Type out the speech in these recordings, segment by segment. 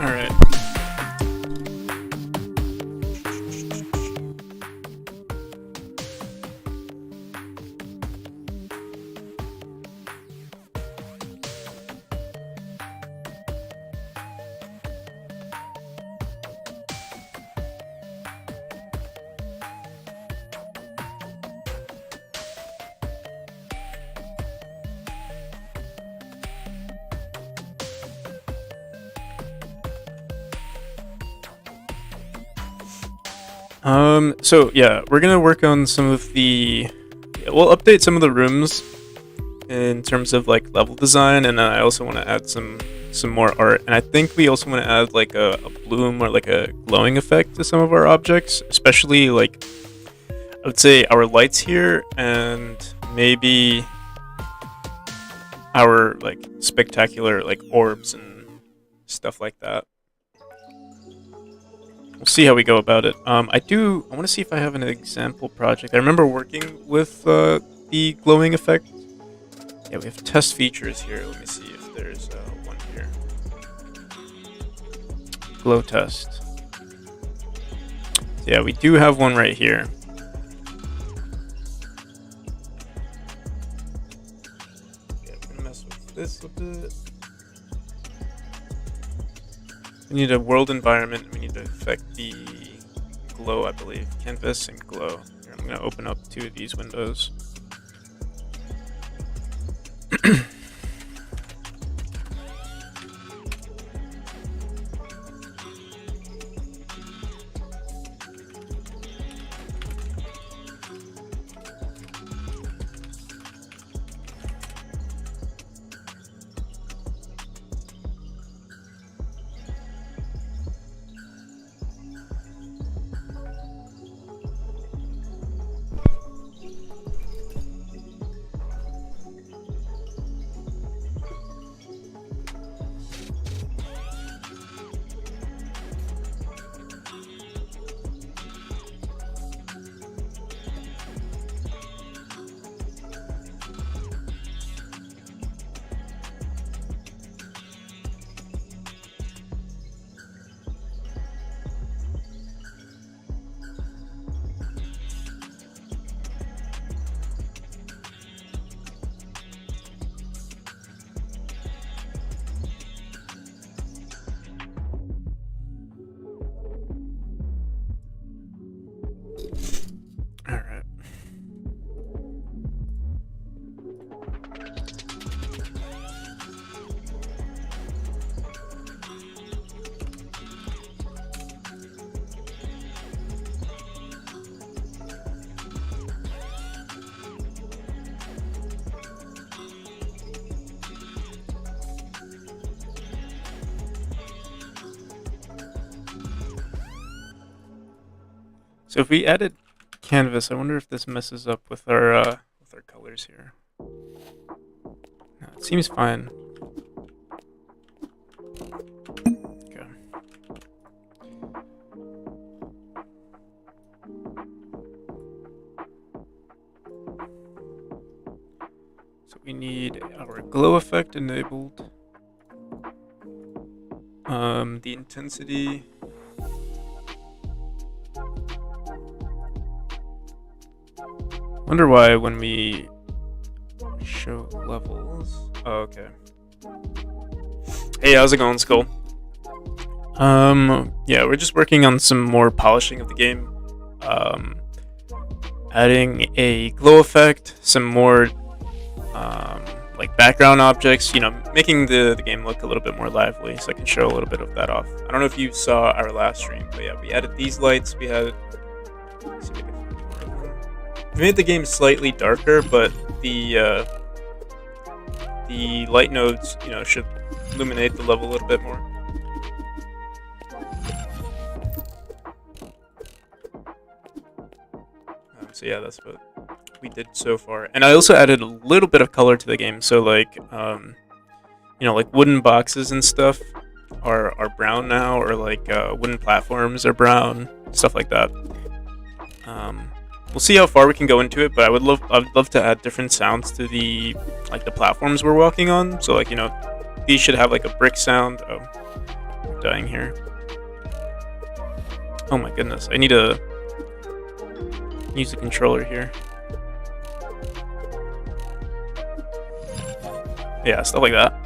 All right. So yeah, we're gonna work on some of the. Yeah, we'll update some of the rooms in terms of like level design, and then I also want to add some more art, and I think we also want to add like a bloom or like a glowing effect to some of our objects, especially like I would say our lights here, and maybe our like spectacular like orbs and stuff like that. We'll see how we go about it. I want to see if I have an example project. I remember working with the glowing effect. Yeah, we have test features here. Let me see if there's one here. Glow test. Yeah, we do have one right here. Yeah, we're gonna mess with this a bit. We need a world environment. We need to affect the glow, I believe. Canvas and glow. Here, I'm going to open up two of these windows. Alright. So if we added canvas, I wonder if this messes up with our colors here. No, it seems fine. Okay. So we need our glow effect enabled. The intensity. Wonder why when we show levels. Oh, okay. Hey, how's it going, Skull? Yeah, we're just working on some more polishing of the game. Adding a glow effect, some more like background objects, making the game look a little bit more lively, so I can show a little bit of that off. I don't know if you saw our last stream, but yeah, we added these lights. We had. Let's see if I can find more of them. We made the game slightly darker, but the light nodes, should illuminate the level a little bit more. So yeah, that's what we did so far. And I also added a little bit of color to the game. So like, like wooden boxes and stuff are brown now, or like wooden platforms are brown, stuff like that. We'll see how far we can go into it, but I'd love to add different sounds to the platforms we're walking on. So like, these should have like a brick sound. Oh, dying here. Oh my goodness, I need to use the controller here. Yeah, stuff like that.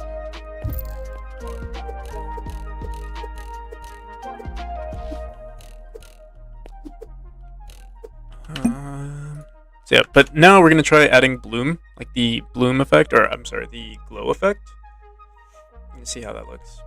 So yeah, but now we're gonna try adding bloom, like the bloom effect, or I'm sorry, the glow effect. You can see how that looks.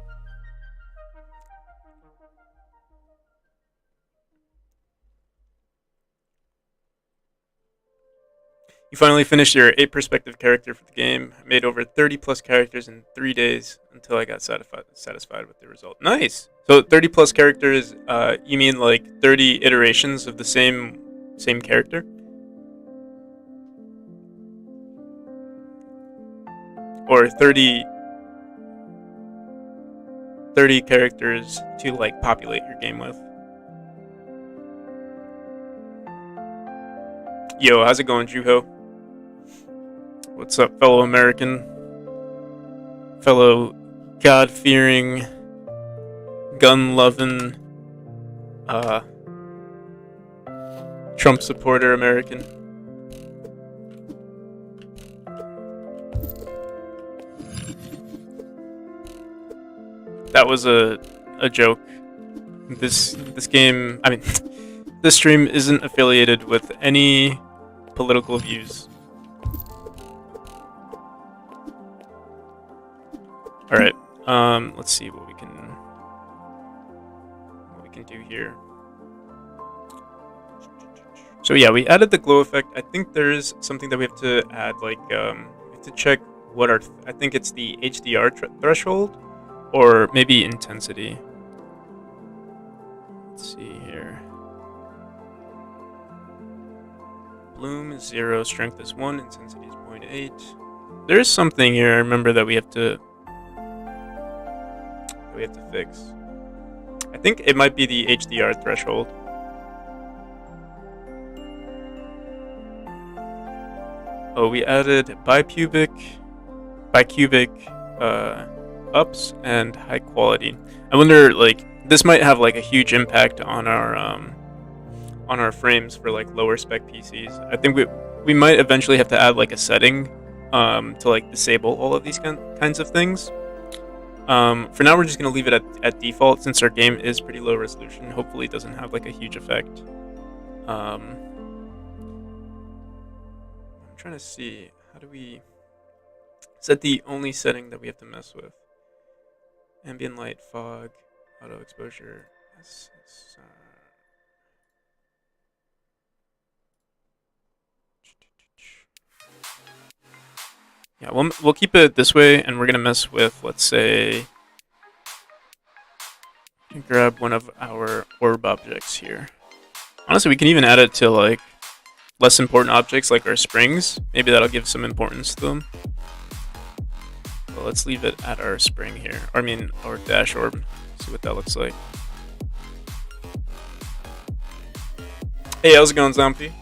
You finally finished your 8 perspective character for the game. I made over 30 plus characters in 3 days until I got satisfied with the result. Nice. So 30 plus characters. You mean like 30 iterations of the same character? Or 30 characters to like populate your game with. Yo, how's it going, Juho? What's up, fellow American? Fellow God-fearing, gun-loving, Trump supporter American. That was a joke. This game, I mean, this stream isn't affiliated with any political views. All right, let's see what we can do here. So yeah, we added the glow effect. I think there is something that we have to add, like we have to check what our I think it's the HDR threshold, or maybe intensity. Let's see here. Bloom is 0, strength is 1, intensity is 0.8. There is something here I remember that we have to fix. I think it might be the HDR threshold. Oh, we added bicubic ups and high quality. I wonder, like, this might have like a huge impact on our frames for like lower spec PCs. I think we might eventually have to add like a setting to like disable all of these kinds of things. For now, we're just gonna leave it at default since our game is pretty low resolution. Hopefully, it doesn't have like a huge effect. I'm trying to see, how do we... Is that the only setting that we have to mess with? Ambient light, fog, auto exposure. Yeah, we'll keep it this way, and we're gonna mess with, let's say, grab one of our orb objects here. Honestly, we can even add it to like less important objects like our springs. Maybe that'll give some importance to them. Well, let's leave it at our spring here. Or, I mean, our dash orb. See what that looks like. Hey, how's it going, Zombie?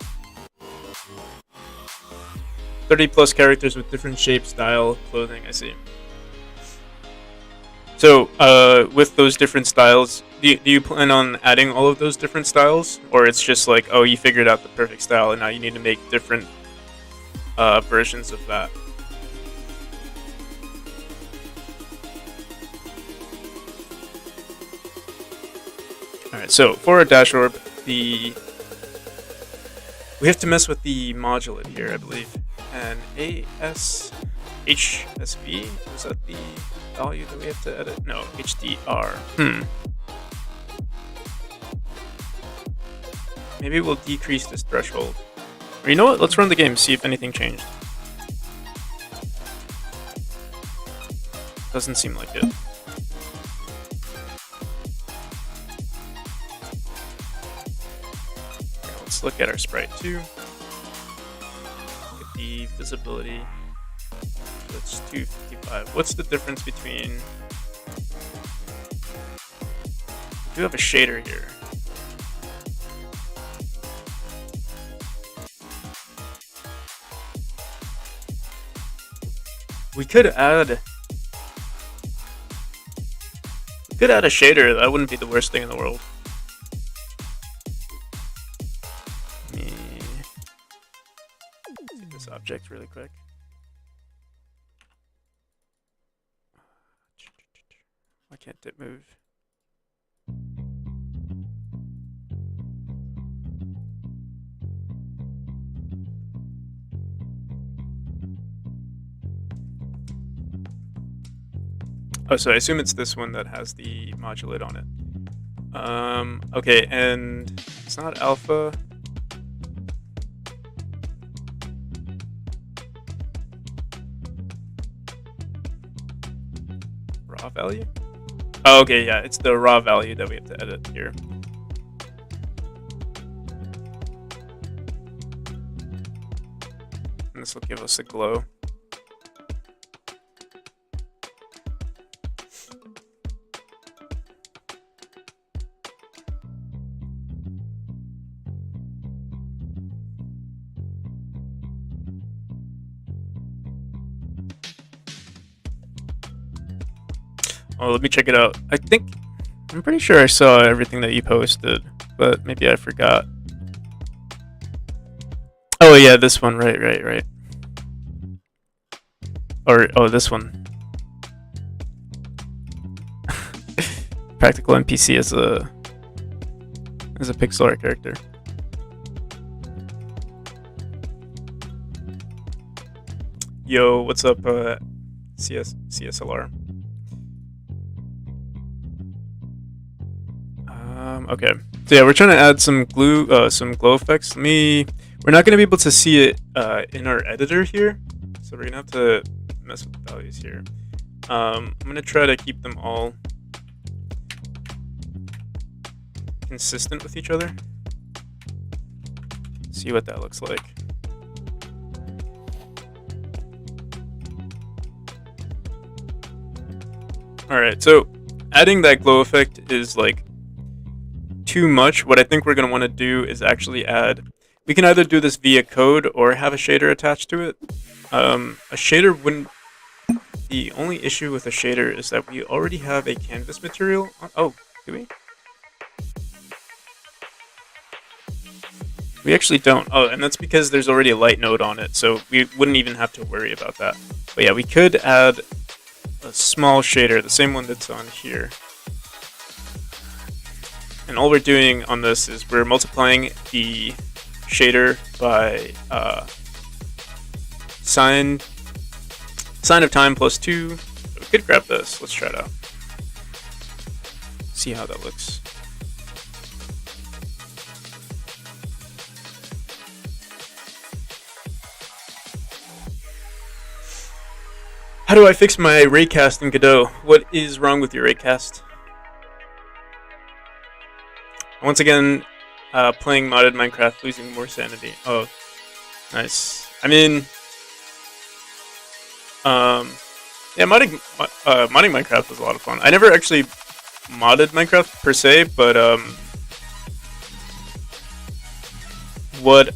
30 plus characters with different shape, style, clothing, I see. So, with those different styles, do you plan on adding all of those different styles? Or it's just like, oh, you figured out the perfect style and now you need to make different versions of that? Alright, so for our dash orb, we have to mess with the modulate here, I believe. And HSV, is that the value that we have to edit? No, HDR. Maybe we'll decrease this threshold. Or you know what? Let's run the game, see if anything changed. Doesn't seem like it. Okay, let's look at our sprite too. The visibility, that's 255. What's the difference between... We do have a shader here. We could add Could add a shader. That wouldn't be the worst thing in the world. Let me see this object really quick. Why can't it move? Oh, so I assume it's this one that has the modulate on it. Okay, and it's not alpha. Raw value? Oh, okay, yeah, it's the raw value that we have to edit here. And this will give us a glow. Oh, let me check it out. I'm pretty sure I saw everything that you posted, but maybe I forgot. Oh yeah, this one, right. Oh, this one. Practical NPC as a pixel art character. Yo, what's up, CSLR? Okay, so yeah, we're trying to add some glow effects. We're not going to be able to see it in our editor here, so we're going to have to mess with the values here. I'm going to try to keep them all consistent with each other. See what that looks like. Alright, so adding that glow effect is like too much. What I think we're going to want to do is actually we can either do this via code or have a shader attached to it. A shader wouldn't, the only issue with a shader is that we already have a canvas material. Oh, do we? We actually don't. Oh, and that's because there's already a light node on it, so we wouldn't even have to worry about that. But yeah, we could add a small shader, the same one that's on here. And all we're doing on this is we're multiplying the shader by sine of time plus 2. So we could grab this. Let's try it out. See how that looks. How do I fix my raycast in Godot? What is wrong with your raycast? Once again, playing modded Minecraft, losing more sanity. Oh, nice. I mean, yeah, modding Minecraft was a lot of fun. I never actually modded Minecraft per se, but I would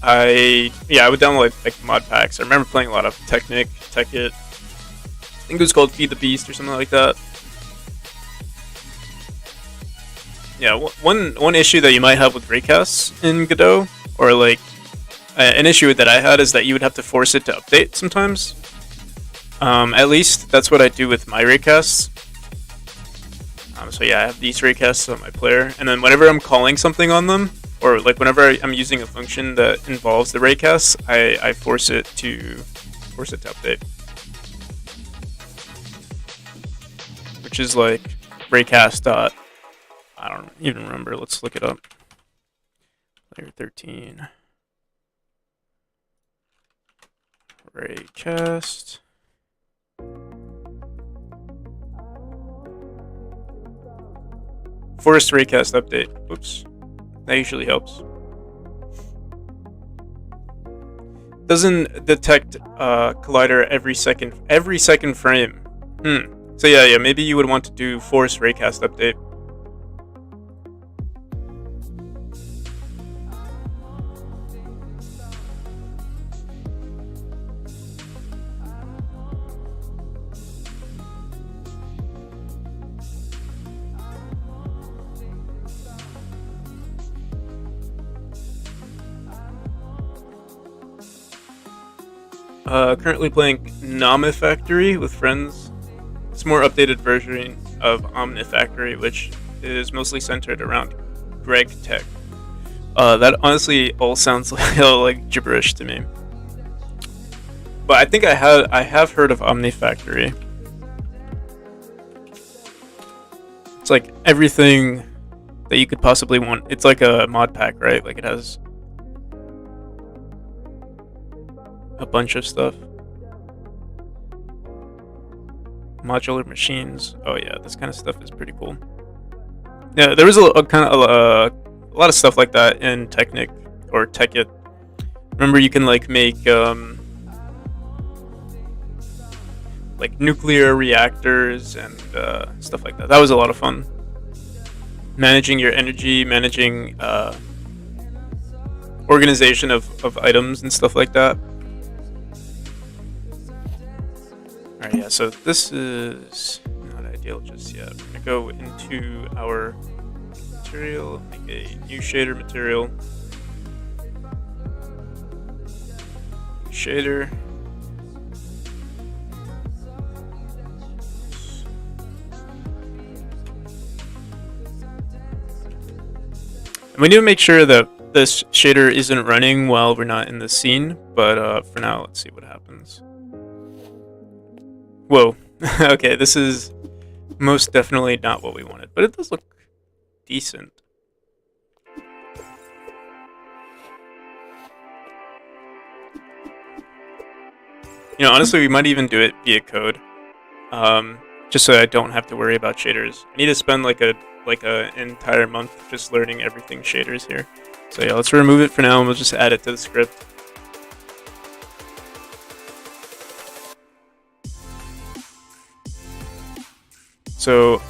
download like mod packs. I remember playing a lot of Technic, Tekkit. I think it was called Feed the Beast or something like that. Yeah, one issue that you might have with raycasts in Godot, or like an issue that I had, is that you would have to force it to update sometimes. At least that's what I do with my raycasts. So yeah, I have these raycasts on my player, and then whenever I'm calling something on them, or like whenever I'm using a function that involves the raycasts, I force it to update, which is like raycast dot. I don't even remember. Let's look it up. Layer 13. Raycast. Forced raycast update. Oops. That usually helps. Doesn't detect collider every second frame. So yeah, maybe you would want to do forced raycast update. Currently playing Nomifactory with friends. It's a more updated version of Omnifactory, which is mostly centered around Greg Tech. That honestly all sounds like gibberish to me. But I think I have heard of Omnifactory. It's like everything that you could possibly want. It's like a mod pack, right? Like it has a bunch of stuff. Modular machines. Oh yeah, this kind of stuff is pretty cool. Yeah, there was a kind of a lot of stuff like that in Technic or Techit. Remember, you can like make like nuclear reactors and stuff like that. That was a lot of fun. Managing your energy, managing organization of items and stuff like that. Alright, yeah, so this is not ideal just yet. We're gonna go into our material, make a new shader material. Shader. And we need to make sure that this shader isn't running while we're not in the scene, but for now, let's see what happens. Whoa. Okay, this is most definitely not what we wanted, but it does look decent. You know, honestly, we might even do it via code, just so I don't have to worry about shaders. I need to spend like an entire month just learning everything shaders here. So yeah, let's remove it for now, and we'll just add it to the script. So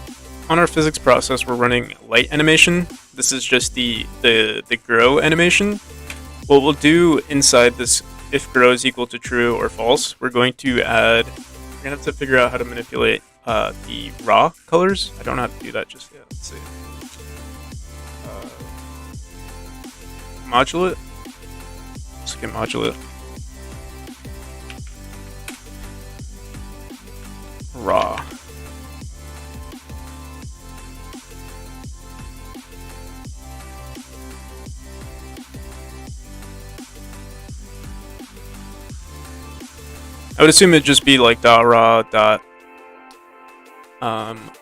on our physics process, we're running light animation. This is just the grow animation. What we'll do inside this, if grow is equal to true or false, we're gonna have to figure out how to manipulate the raw colors. I don't know how to do that just yet. Let's see. Modulate. Let's get modulate. Raw. I would assume it'd just be like .raw dot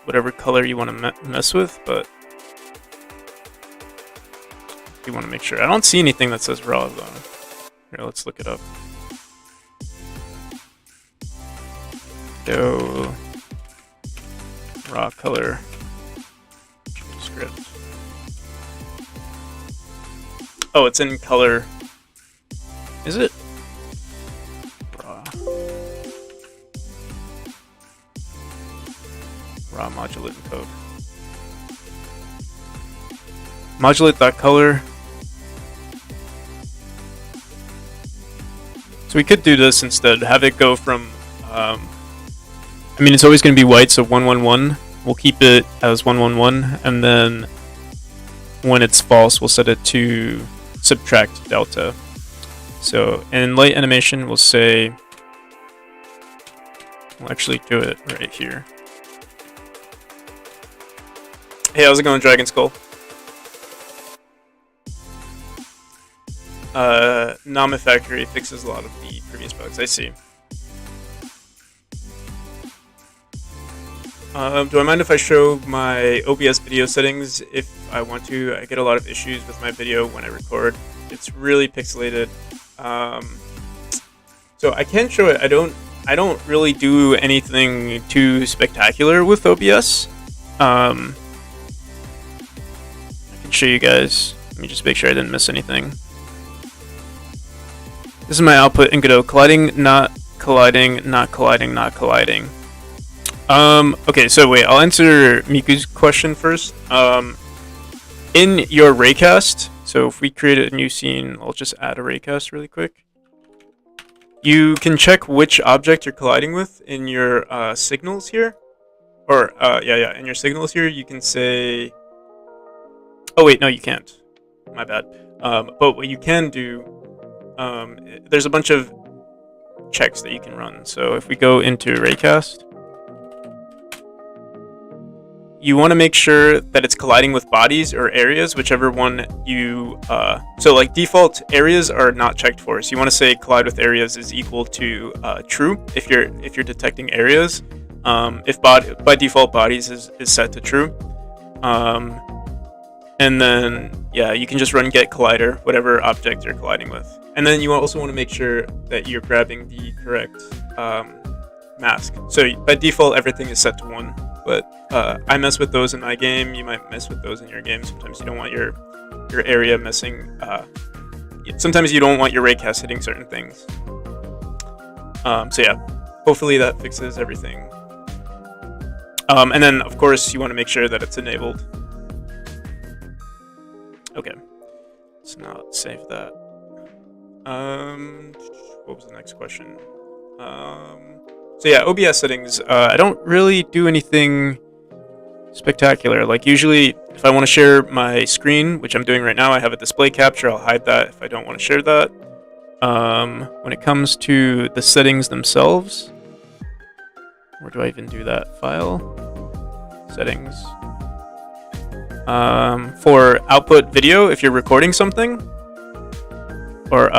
whatever color you want to mess with, but you want to make sure. I don't see anything that says raw though. Here, let's look it up. Go raw color script. Oh, it's in color. Is it? Raw modulate encode. Modulate.color. So we could do this instead. Have it go from. I mean, it's always going to be white, so 111. We'll keep it as 111, and then when it's false, we'll set it to subtract delta. So in light animation, we'll say. We'll actually do it right here. Hey, how's it going, Dragon Skull? Nomifactory fixes a lot of the previous bugs, I see. Do I mind if I show my OBS video settings if I want to? I get a lot of issues with my video when I record. It's really pixelated. So I can show it. I don't really do anything too spectacular with OBS. I can show you guys. Let me just make sure I didn't miss anything. This is my output in Godot. Colliding, not colliding, not colliding, not colliding. Okay, so wait, I'll answer Miku's question first. In your raycast, so if we create a new scene, I'll just add a raycast really quick. You can check which object you're colliding with in your signals here. Or, in your signals here, you can say... Oh wait, no, you can't. My bad. But what you can do, there's a bunch of checks that you can run. So if we go into raycast, you want to make sure that it's colliding with bodies or areas, whichever one you, so like default areas are not checked for. So you want to say collide with areas is equal to true if you're detecting areas. If by default bodies is set to true. And then, yeah, you can just run get collider, whatever object you're colliding with. And then you also want to make sure that you're grabbing the correct mask. So by default, everything is set to 1. But I mess with those in my game. You might mess with those in your game. Sometimes you don't want your area messing. Sometimes you don't want your raycast hitting certain things. So yeah, hopefully that fixes everything. And then, of course, you want to make sure that it's enabled. Okay, let's not save that. What was the next question? So yeah, OBS settings. I don't really do anything spectacular. Like usually, if I want to share my screen, which I'm doing right now, I have a display capture. I'll hide that if I don't want to share that. When it comes to the settings themselves, where do I even do that? File, settings. For output video, if you're recording something, or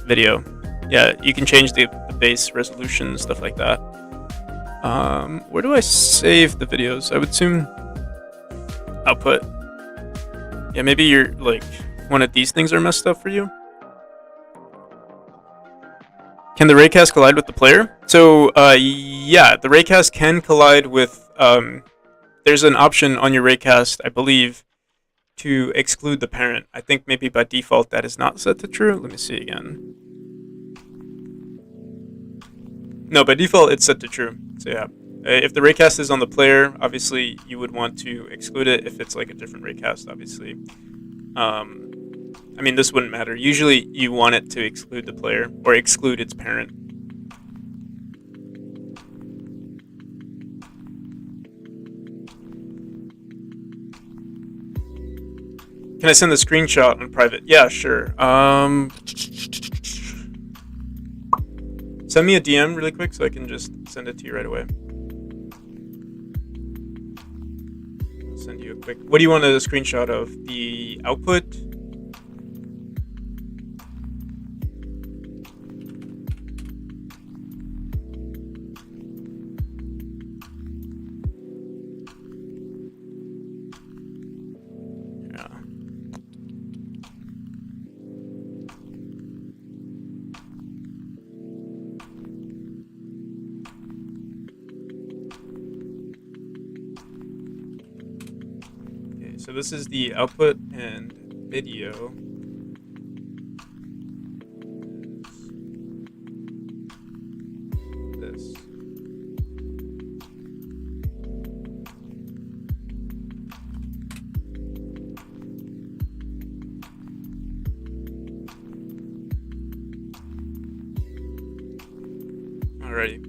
video. Yeah, you can change the base resolution, stuff like that. Where do I save the videos? I would assume output. Yeah, maybe you're like one of these things are messed up for you. Can the raycast collide with the player? So yeah, the raycast can collide with. There's an option on your raycast, I believe, to exclude the parent. I think maybe by default that is not set to true. Let me see again. No, by default it's set to true. So yeah, if the raycast is on the player, obviously you would want to exclude it. If it's like a different raycast, obviously. I mean, this wouldn't matter. Usually you want it to exclude the player or exclude its parent. Can I send the screenshot on private? Yeah, sure. Send me a DM really quick so I can just send it to you right away. I'll send you a quick. What do you want a screenshot of? The output? So this is the output and video. This. Alrighty.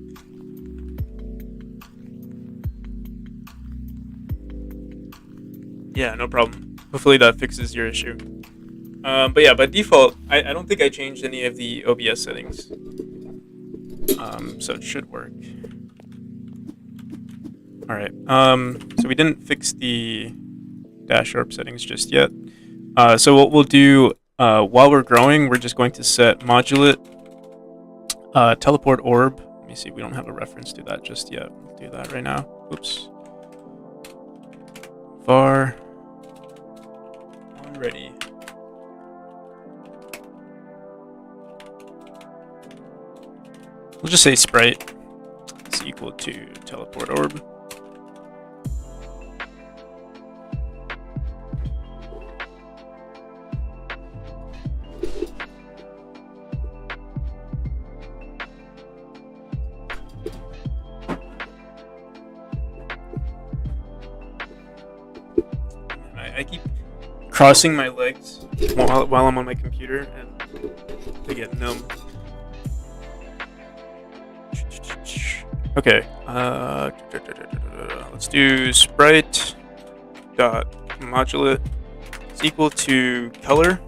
Yeah, no problem. Hopefully that fixes your issue. But yeah, by default, I don't think I changed any of the OBS settings. So it should work. Alright, so we didn't fix the dash orb settings just yet. So what we'll do, while we're growing, we're just going to set modulate teleport orb. Let me see, we don't have a reference to that just yet. We'll do that right now. Oops. Var ready. We'll just say sprite is equal to teleport orb. I keep crossing my legs while I'm on my computer and they get numb. Okay, let's do sprite dot modulate is equal to color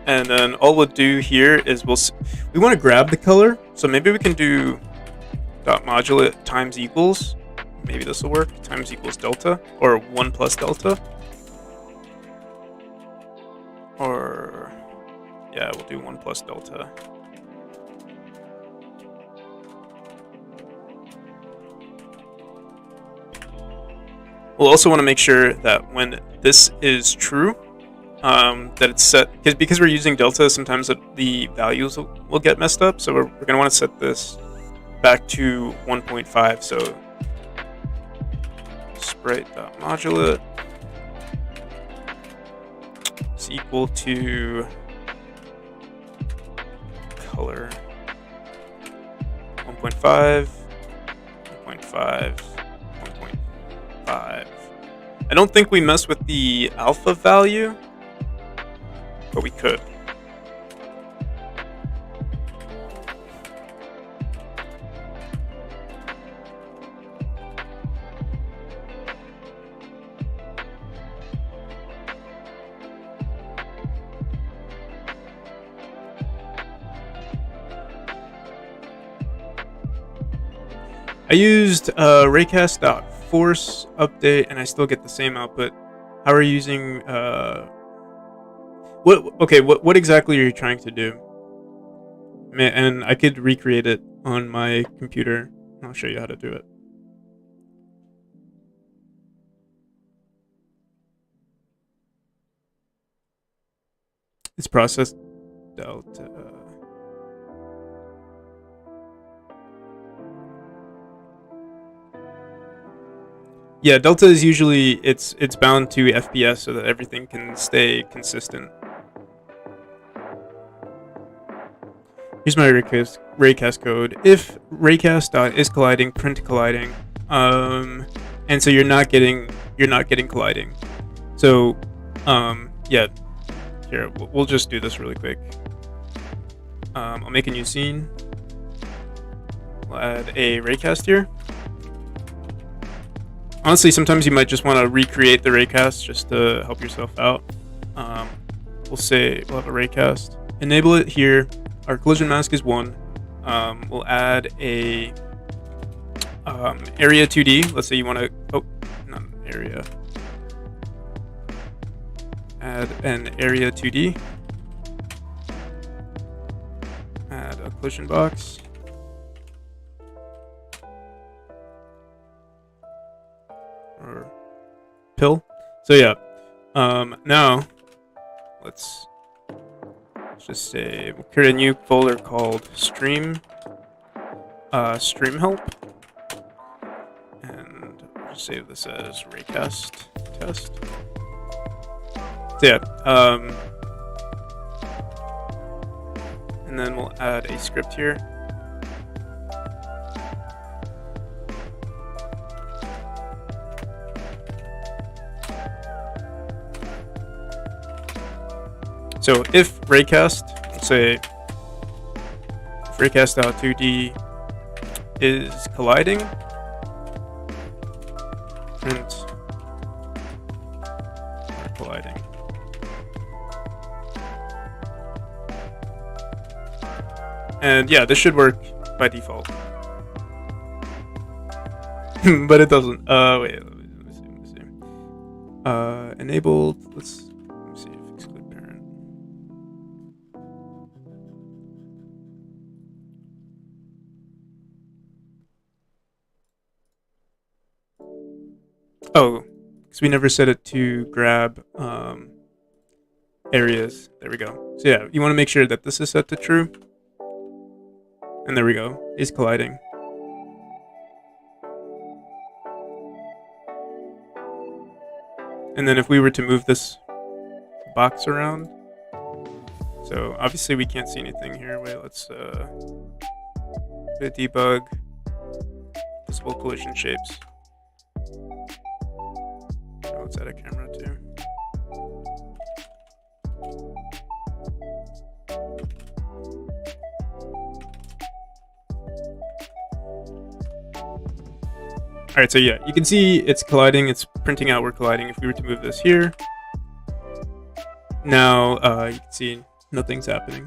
And then all we'll do here is we want to grab the color, so maybe we can do dot modulate times equals. Maybe this will work. Times equals delta, or 1 plus delta. Or, yeah, we'll do 1 plus delta. We'll also want to make sure that when this is true, that it's set, because we're using delta, sometimes the values will get messed up. So we're going to want to set this back to 1.5. So sprite.modulate is equal to color 1.5, 1.5, 1.5. I don't think we mess with the alpha value, but we could. I used raycast.force update, and I still get the same output. How are you using what exactly are you trying to do? And I could recreate it on my computer. I'll show you how to do it. It's process delta. Yeah, delta is usually it's bound to FPS so that everything can stay consistent. Here's my raycast code. If raycast.isColliding, print colliding, and so you're not getting colliding. So, yeah. Here, we'll just do this really quick. I'll make a new scene. We'll add a raycast here. Honestly, sometimes you might just want to recreate the raycast just to help yourself out. We'll have a raycast. Enable it here. Our collision mask is 1. We'll add a area 2D. Let's say you want to. Oh, not an area. Add an area 2D. Add a collision box. Or pill. So yeah. Now let's just say we'll create a new folder called stream help, and we'll just save this as raycast test. So yeah, and then we'll add a script here. So if raycast, let's say if raycast.2D is colliding, print colliding. And yeah, this should work by default. But it doesn't. Wait, let me see. Enabled, let me see if exclude parent. Oh, because we never set it to grab areas. There we go. So yeah, you want to make sure that this is set to true. And there we go. Is colliding. And then if we were to move this box around, so obviously we can't see anything here. Wait, let's debug visible collision shapes. Let's add a camera too. All right, so yeah, you can see it's colliding. It's printing out we're colliding. If we were to move this here, now you can see Nothing's happening.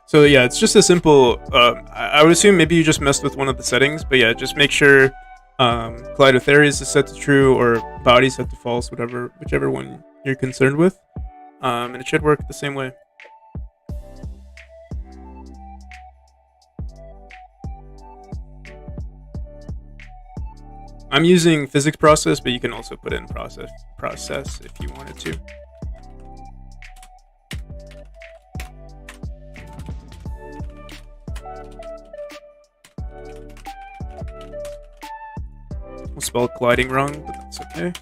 So yeah, it's just a simple. I would assume maybe you just messed with one of the settings, but yeah, just make sure collide with areas is set to true or body set to false, whichever one you're concerned with, and it should work the same way. I'm using physics process, but you can also put in process if you wanted to. We'll spell colliding wrong, but that's okay.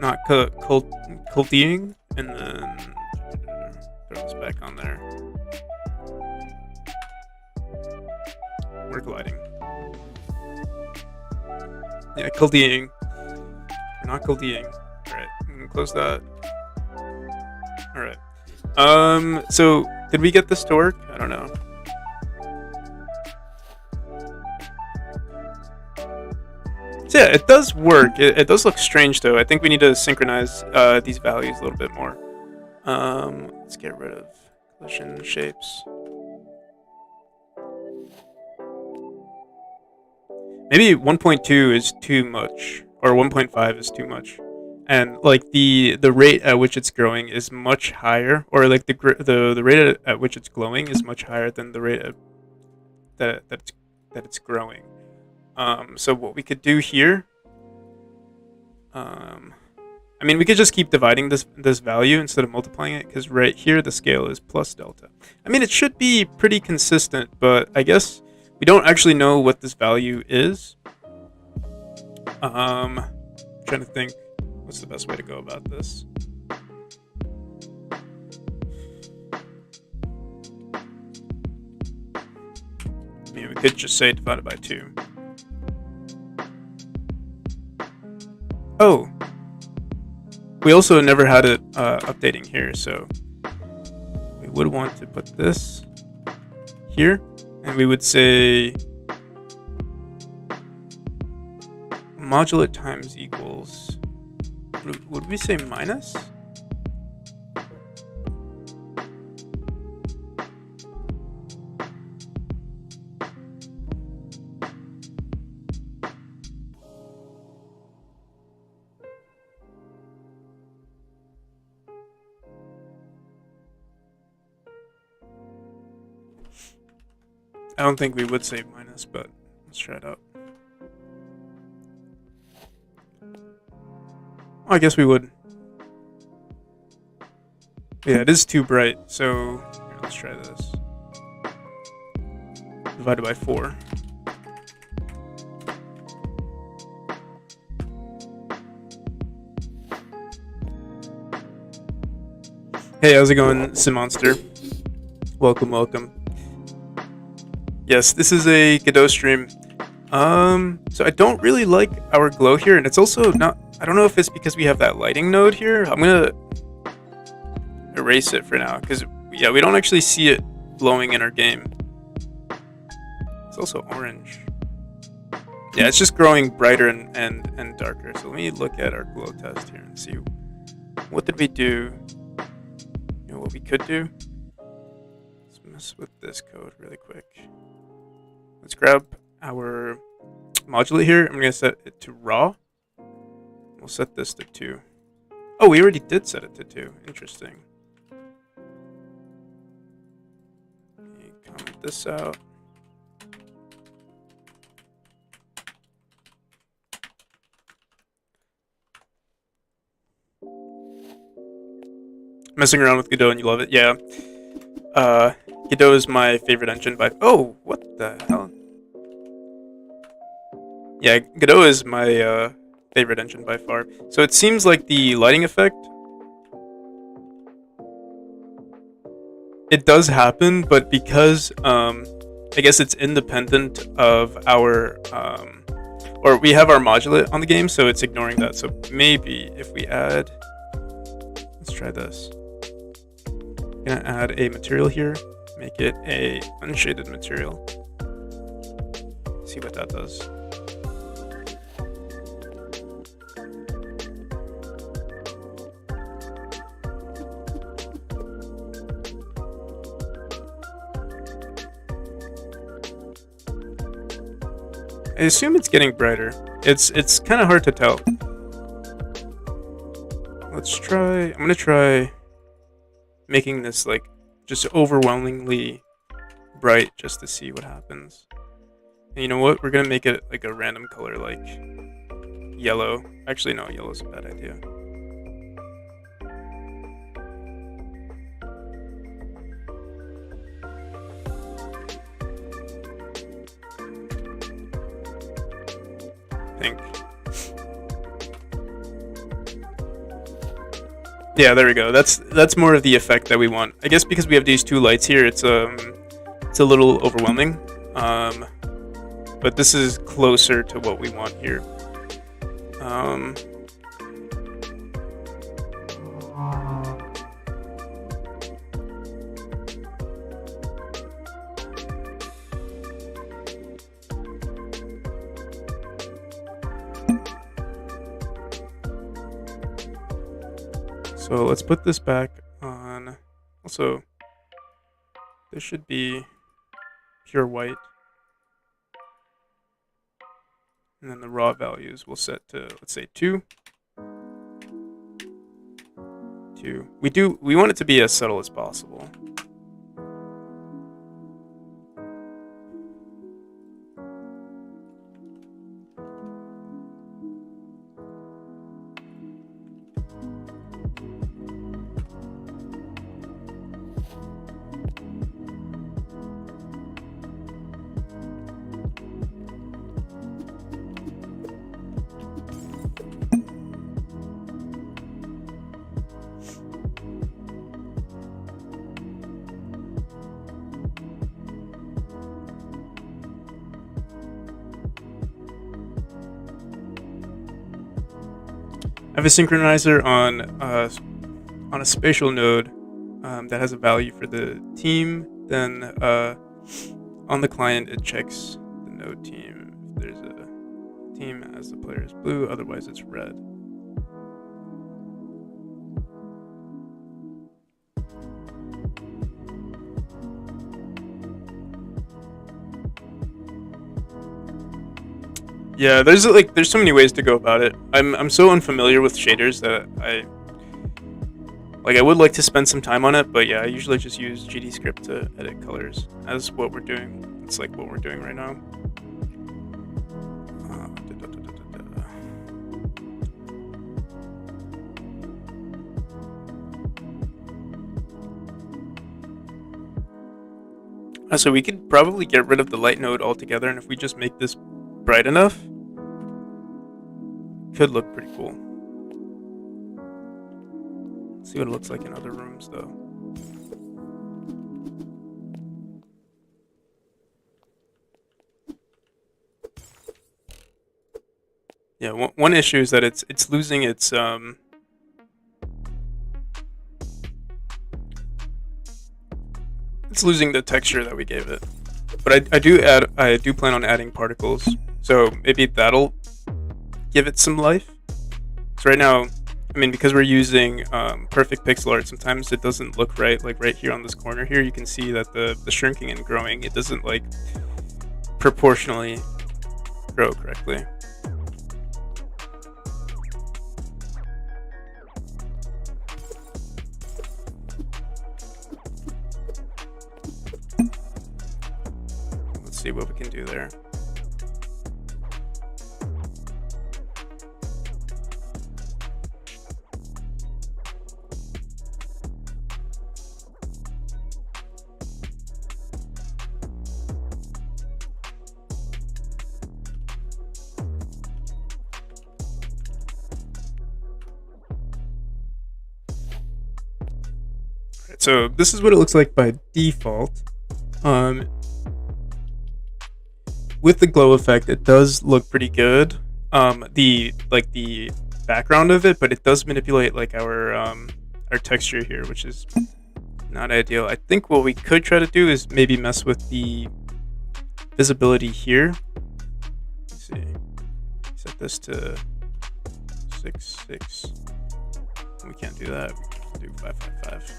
Not culting, and then throw this back on there. We're colliding. Yeah, culting. We're not culting. Alright, I'm gonna close that. Alright. So did we get this to work? I don't know. So yeah, it does work. It does look strange though. I think we need to synchronize these values a little bit more. Let's get rid of collision shapes. Maybe 1.2 is too much, or 1.5 is too much, and like the rate at which it's growing is much higher, or like the rate at which it's glowing is much higher than the rate at that it's growing. So what we could do here, I mean, we could just keep dividing this value instead of multiplying it, because right here the scale is plus delta. I mean, it should be pretty consistent, but I guess we don't actually know what this value is. Trying to think what's the best way to go about this. I mean, we could just say divided by 2. Oh, we also never had it updating here, so we would want to put this here, and we would say modulate times equals, would we say minus? I don't think we would say minus, but let's try it out. Oh, I guess we would. Yeah, it is too bright, so here, let's try this. Divided by 4. Hey, how's it going, Simonster? Welcome. Yes, this is a Godot stream. So I don't really like our glow here, and it's also not, I don't know if it's because we have that lighting node here. I'm gonna erase it for now, because yeah, we don't actually see it glowing in our game. It's also orange. Yeah, it's just growing brighter and darker. So let me look at our glow test here and see what did we do. You know what we could do? Let's mess with this code really quick. Let's grab our modulate here. I'm gonna set it to raw. We'll set this to 2. Oh, we already did set it to 2. Interesting. Comment this out. Messing around with Godot and you love it, yeah. Godot is my favorite engine by. Oh, what the hell? Yeah, Godot is my favorite engine by far. So it seems like the lighting effect, it does happen, but because I guess it's independent of our or we have our modulate on the game, so it's ignoring that. So maybe if we add, let's try this. I'm gonna add a material here, make it a unshaded material. See what that does. I assume it's getting brighter. It's kind of hard to tell. Let's try. I'm gonna try making this like just overwhelmingly bright just to see what happens. And you know what? We're gonna make it like a random color, like yellow. Actually, no, yellow's a bad idea. Pink. Yeah, there we go. That's more of the effect that we want. I guess because we have these two lights here, it's a little overwhelming. But this is closer to what we want here. So let's put this back on. Also, this should be pure white. And then the raw values we'll set to, let's say 2. 2. We want it to be as subtle as possible. I have a synchronizer on a spatial node that has a value for the team. Then on the client, it checks the node team. If there's a team as the player is blue, otherwise it's red. Yeah, there's so many ways to go about it. I'm so unfamiliar with shaders that I would like to spend some time on it, but yeah, I usually just use GDScript to edit colors as what we're doing. It's like what we're doing right now. So we could probably get rid of the light node altogether, and if we just make this bright enough, could look pretty cool. Let's see what it looks like in other rooms, though. Yeah, one issue is that it's losing its it's losing the texture that we gave it. But I do plan on adding particles, so maybe that'll give it some life. So right now, I mean, because we're using perfect pixel art, sometimes it doesn't look right. Like right here on this corner here, you can see that the shrinking and growing, it doesn't like proportionally grow correctly. Let's see what we can do there. So this is what it looks like by default. With the glow effect, it does look pretty good. The background of it, but it does manipulate like our texture here, which is not ideal. I think what we could try to do is maybe mess with the visibility here. Let's see. Set this to 6.6. We can't do that. We can do 5.5.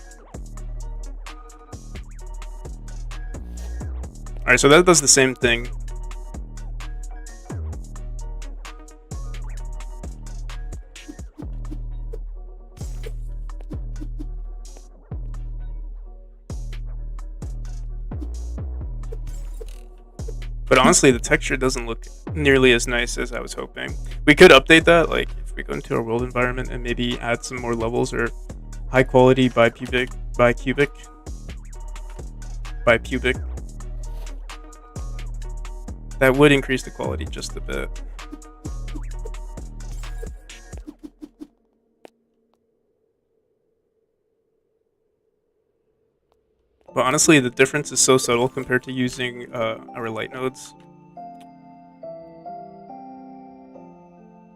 Alright, so that does the same thing. But honestly, the texture doesn't look nearly as nice as I was hoping. We could update that, like if we go into our world environment and maybe add some more levels or high quality bicubic. That would increase the quality just a bit. But honestly, the difference is so subtle compared to using our light nodes.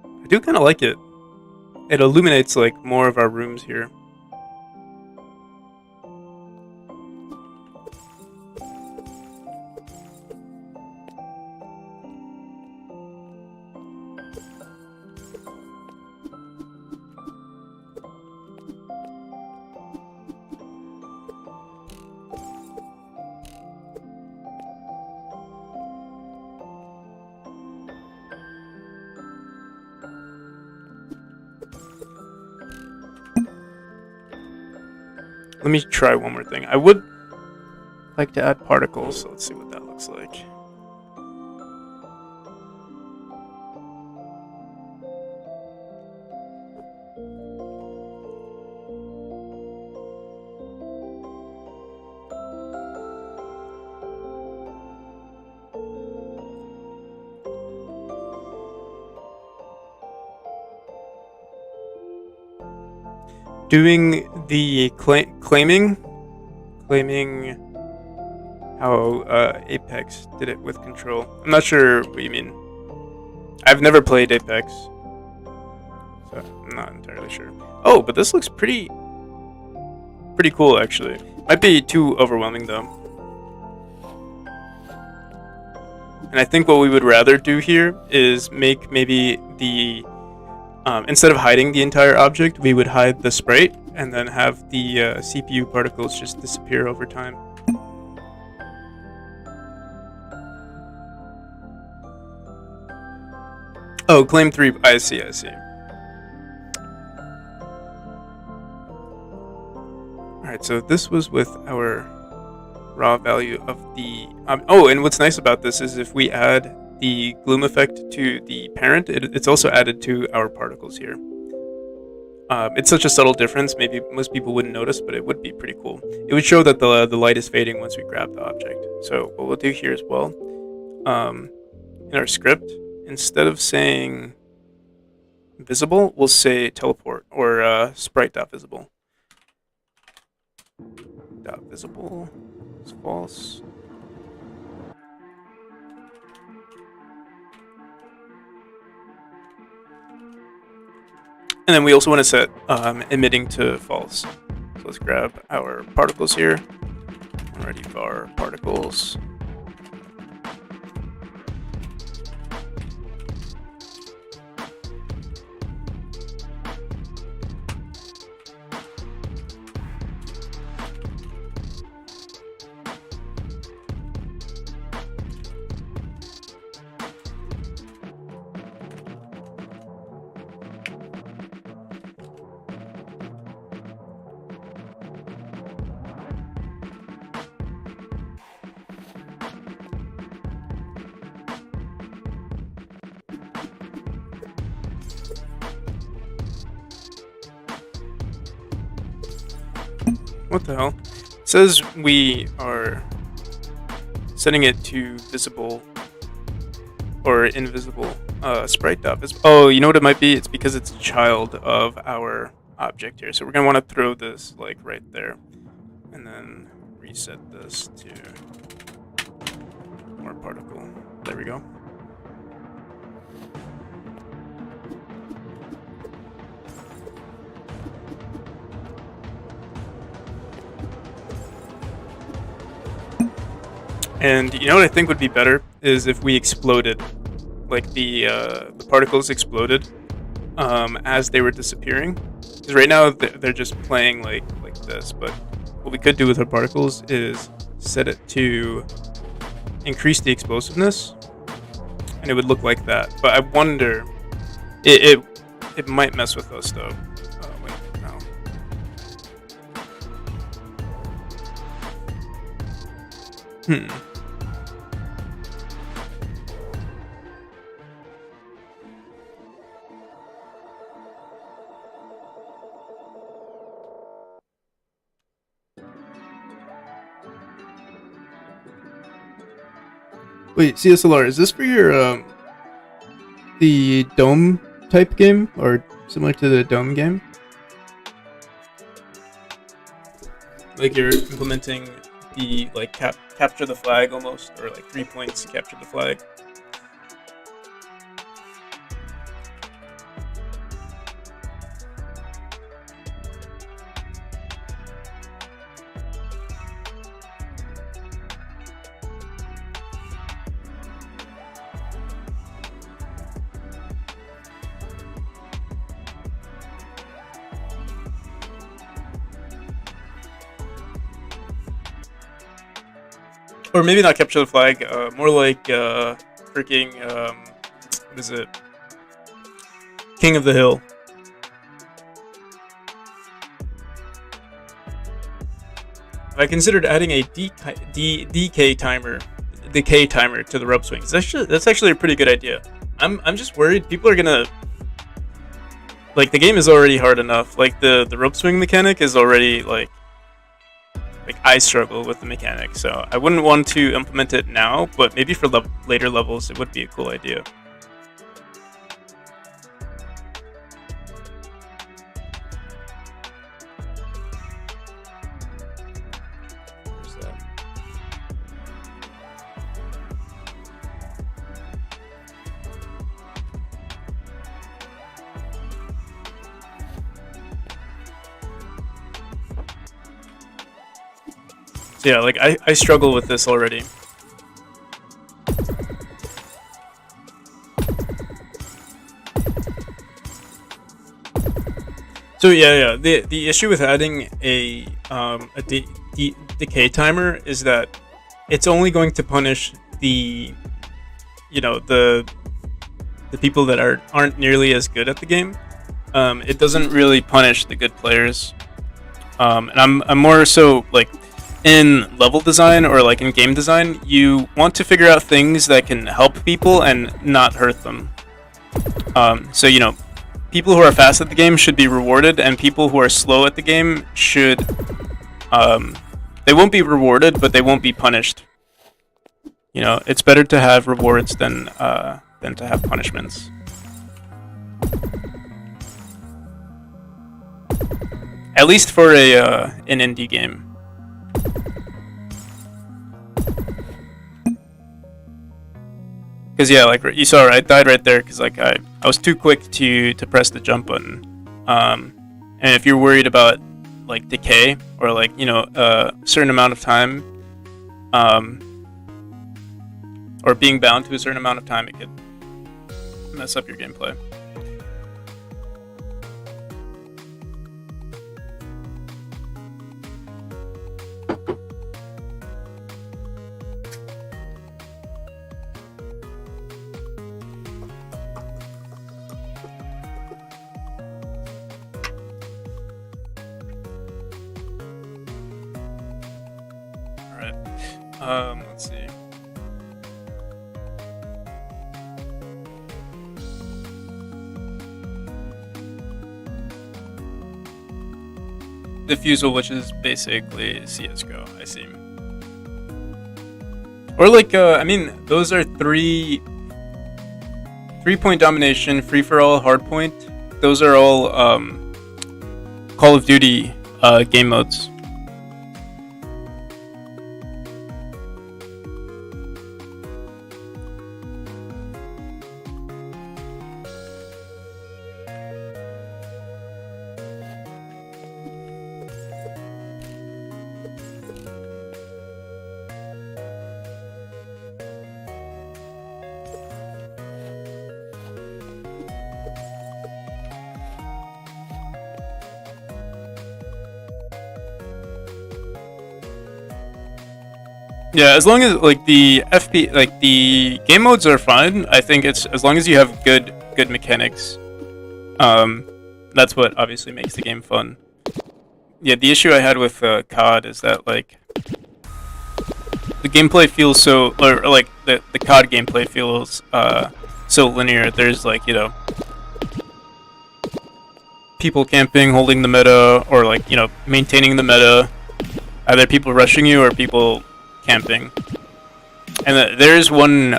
I do kind of like it. It illuminates like more of our rooms here. Let me try one more thing. I would like to add particles, so let's see what that looks like. Doing the claiming how Apex did it with control. I'm not sure what you mean. I've never played Apex, so I'm not entirely sure. Oh, but this looks pretty cool actually. Might be too overwhelming though. And I think what we would rather do here is make maybe the instead of hiding the entire object, we would hide the sprite and then have the CPU particles just disappear over time. Oh, claim 3. I see. Alright, so this was with our raw value of the... oh, and what's nice about this is if we add the gloom effect to the parent, it's also added to our particles here. It's such a subtle difference, maybe most people wouldn't notice, but it would be pretty cool. It would show that the light is fading once we grab the object. So what we'll do here as well, in our script, instead of saying visible, we'll say teleport or sprite.visible. .visible is false. And then we also want to set emitting to false. So let's grab our particles here. Ready var particles. What the hell? It says we are setting it to visible or invisible sprite.visible. Oh, you know what it might be? It's because it's a child of our object here. So we're going to want to throw this like right there and then reset this to more particle. There we go. And you know what I think would be better is if we exploded, like the particles exploded as they were disappearing. Because right now they're just playing like this. But what we could do with our particles is set it to increase the explosiveness, and it would look like that. But I wonder, it might mess with us though. Wait, no. Wait, CSLR, is this for your the dome type game, or similar to the dome game? Like you're implementing the like capture the flag almost, or like 3 points capture the flag. Or maybe not capture the flag, more like freaking what is it? King of the Hill. I considered adding a decay timer to the rope swings. That's actually a pretty good idea. I'm just worried people are gonna, like, the game is already hard enough. Like the rope swing mechanic is already like I struggle with the mechanic, so I wouldn't want to implement it now, but maybe for later levels it would be a cool idea. Where's that? So yeah, like I struggle with this already. So yeah. The issue with adding a decay timer is that it's only going to punish the the people that aren't nearly as good at the game. It doesn't really punish the good players. And I'm more so like in level design or like in game design, you want to figure out things that can help people and not hurt them. So people who are fast at the game should be rewarded, and people who are slow at the game should they won't be rewarded, but they won't be punished. It's better to have rewards than to have punishments. At least for an indie game. Because yeah, like you saw, I died right there because like I was too quick to press the jump button. And if you're worried about like decay or like a certain amount of time, or being bound to a certain amount of time, it could mess up your gameplay. Let's see. Diffusal, which is basically CS:GO, I see. Or like, I mean, those are 3-point domination, free for all, hardpoint. Those are all Call of Duty game modes. Yeah, as long as like the like the game modes are fine. I think it's as long as you have good mechanics. That's what obviously makes the game fun. Yeah, the issue I had with COD is that like the gameplay feels so, or like the COD gameplay feels so linear. There's like people camping, holding the meta, or like maintaining the meta. Either people rushing you or people camping, And there's one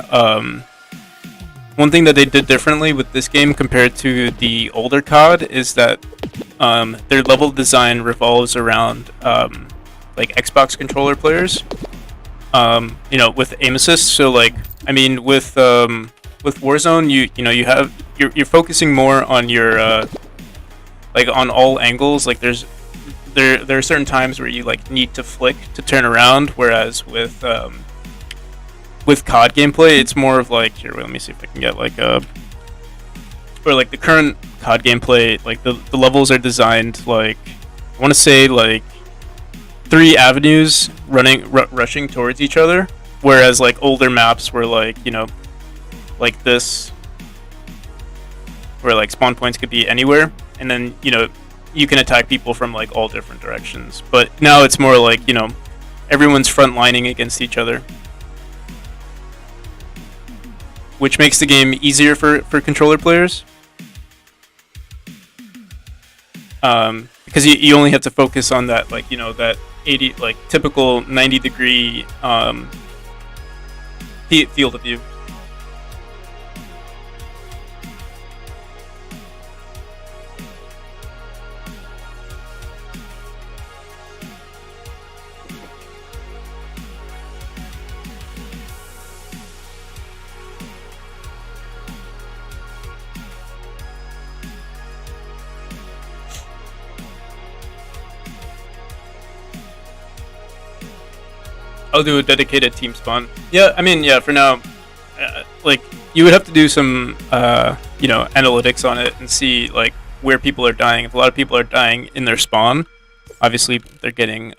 thing that they did differently with this game compared to the older COD is that their level design revolves around like Xbox controller players. With aim assist. So like, I mean, with Warzone, you're focusing more on your like on all angles. Like there are certain times where you like need to flick to turn around, whereas with COD gameplay, it's more of like here. Let me see if I can get like or like the current COD gameplay. Like the levels are designed like I want to say like 3 avenues rushing towards each other, whereas like older maps were like like this, where like spawn points could be anywhere, and then you can attack people from like all different directions. But now it's more like everyone's front lining against each other, which makes the game easier for controller players. Because you only have to focus on that that 80 like typical 90-degree field of view. I'll do a dedicated team spawn. Yeah, I mean, yeah, for now, like, you would have to do some, analytics on it and see, like, where people are dying. If a lot of people are dying in their spawn, obviously they're getting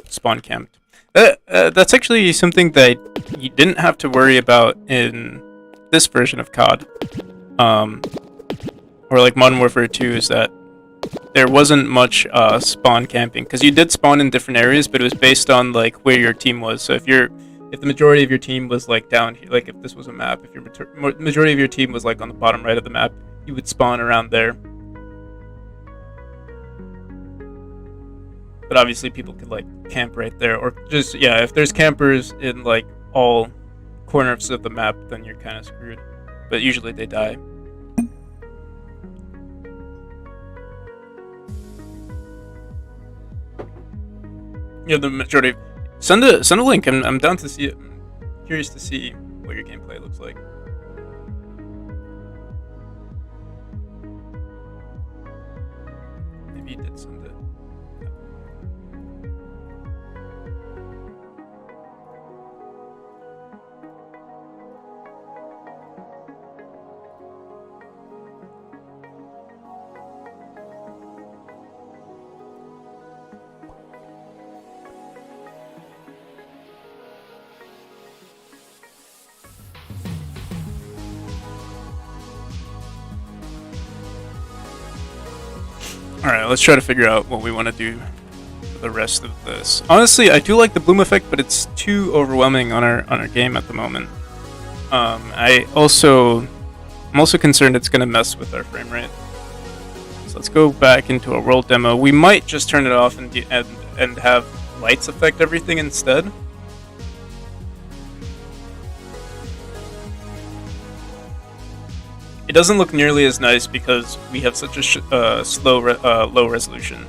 spawn camped. That's actually something that you didn't have to worry about in this version of COD. Or, like, Modern Warfare 2 is that there wasn't much spawn camping, because you did spawn in different areas, but it was based on like where your team was. So if the majority of your team was like down here, like if this was a map, if your majority of your team was like on the bottom right of the map, you would spawn around there. But obviously people could like camp right there, or just if there's campers in like all corners of the map, then you're kind of screwed. But usually they die. The majority. Send a link. I'm down to see it. I'm curious to see what your gameplay looks like. Maybe you did send it. Alright, let's try to figure out what we want to do for the rest of this. Honestly, I do like the bloom effect, but it's too overwhelming on our game at the moment. I'm also concerned it's going to mess with our frame rate. So let's go back into a world demo. We might just turn it off and have lights affect everything instead. It doesn't look nearly as nice because we have such a low resolution.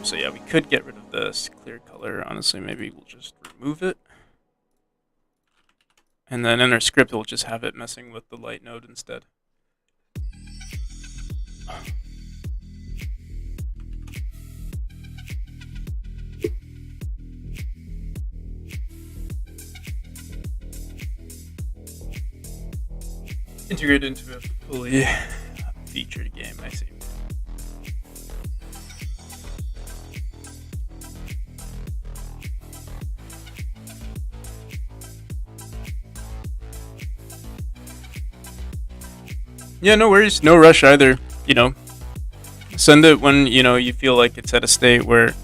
So yeah, we could get rid of this clear color. Honestly, maybe we'll just remove it. And then in our script, we'll just have it messing with the light node instead. Integrated into a fully featured game, I see. Yeah, no worries, no rush either. Send it when you feel like it's at a state where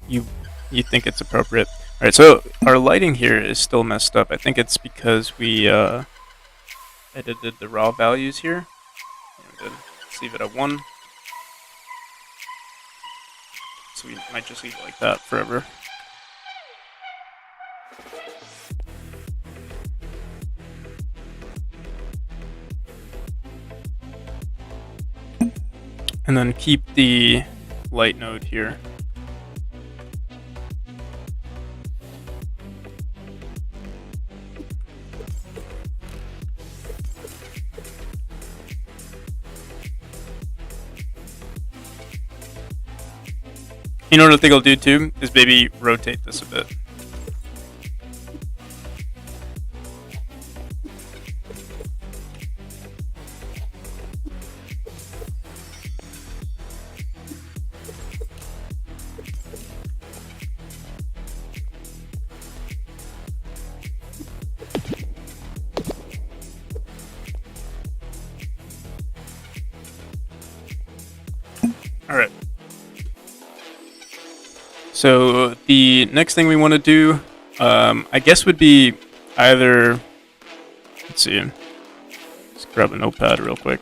you think it's appropriate. All right, so our lighting here is still messed up. I think it's because we edited the raw values here. Let's leave it at 1. So we might just leave it like that forever. And then keep the light node here. You know what I think I'll do too is maybe rotate this a bit. All right. So the next thing we want to do, I guess, would be either. Let's see. Let's grab a notepad real quick.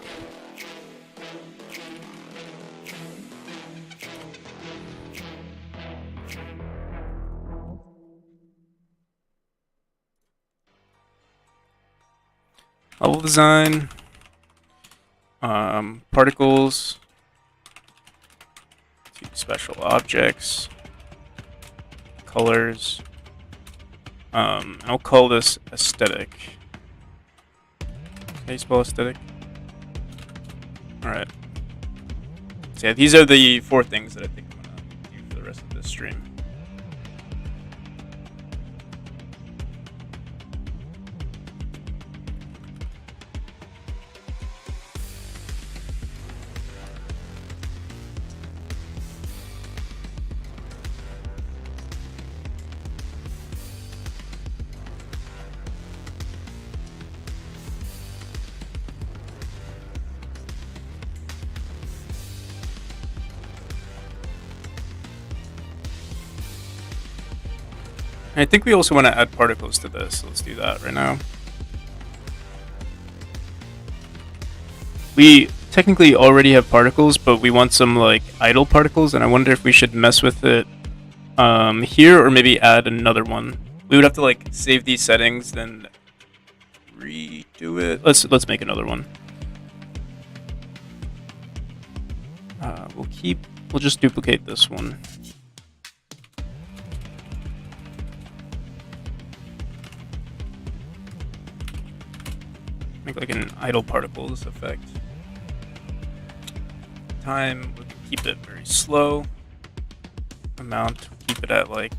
Level design, particles, special objects, colors. I'll call this aesthetic. How you spell aesthetic? All right. So yeah, these are the 4 things that I think I'm gonna do for the rest of this stream. I think we also want to add particles to this, so let's do that right now. We technically already have particles, but we want some like idle particles, and I wonder if we should mess with it here or maybe add another one. We would have to like save these settings, then redo it. Let's make another one. We'll just duplicate this one. Make like an idle particles effect. Time, we can keep it very slow. Amount, keep it at like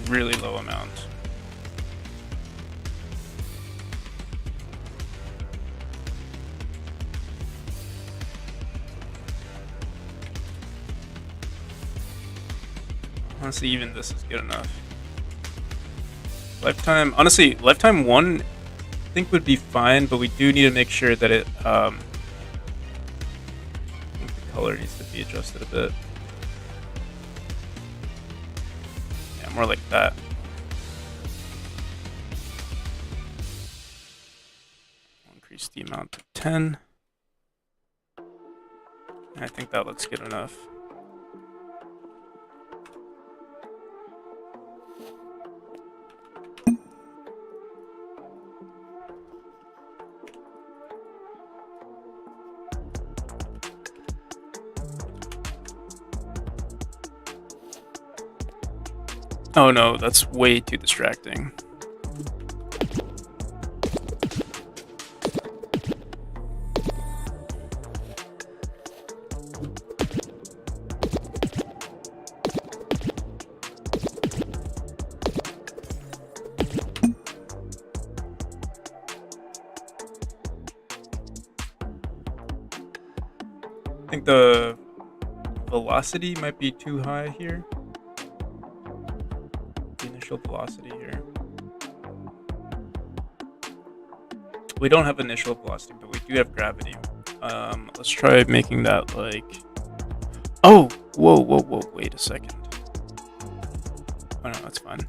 really low amount. Honestly, even this is good enough. Lifetime, honestly, lifetime 1 I think would be fine, but we do need to make sure that it, I think the color needs to be adjusted a bit. Yeah, more like that. Increase the amount to 10. I think that looks good enough. Oh no, that's way too distracting. I think the velocity might be too high here. Initial velocity here. We don't have initial velocity, but we do have gravity. Let's try making that like. Oh, whoa! Wait a second. Oh no, that's fine.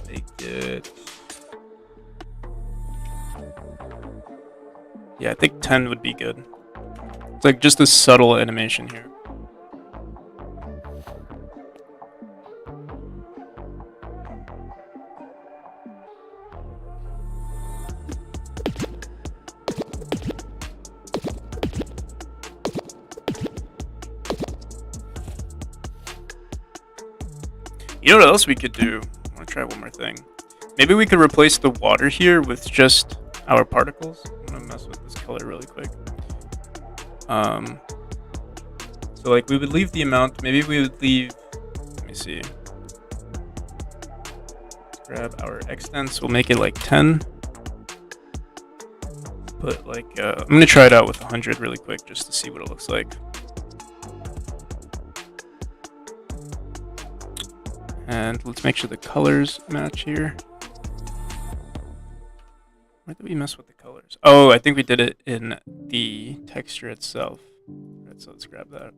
Make it. Yeah, I think 10 would be good. It's like just a subtle animation here. You know what else we could do? I want to try one more thing. Maybe we could replace the water here with just our particles. I'm gonna mess with this color really quick. So like we would leave the amount. Maybe we would leave. Let me see. Let's grab our extents. We'll make it like 10. But like I'm gonna try it out with 100 really quick just to see what it looks like. And let's make sure the colors match here. Why did we mess with the colors? Oh, I think we did it in the texture itself. Alright, so let's grab that.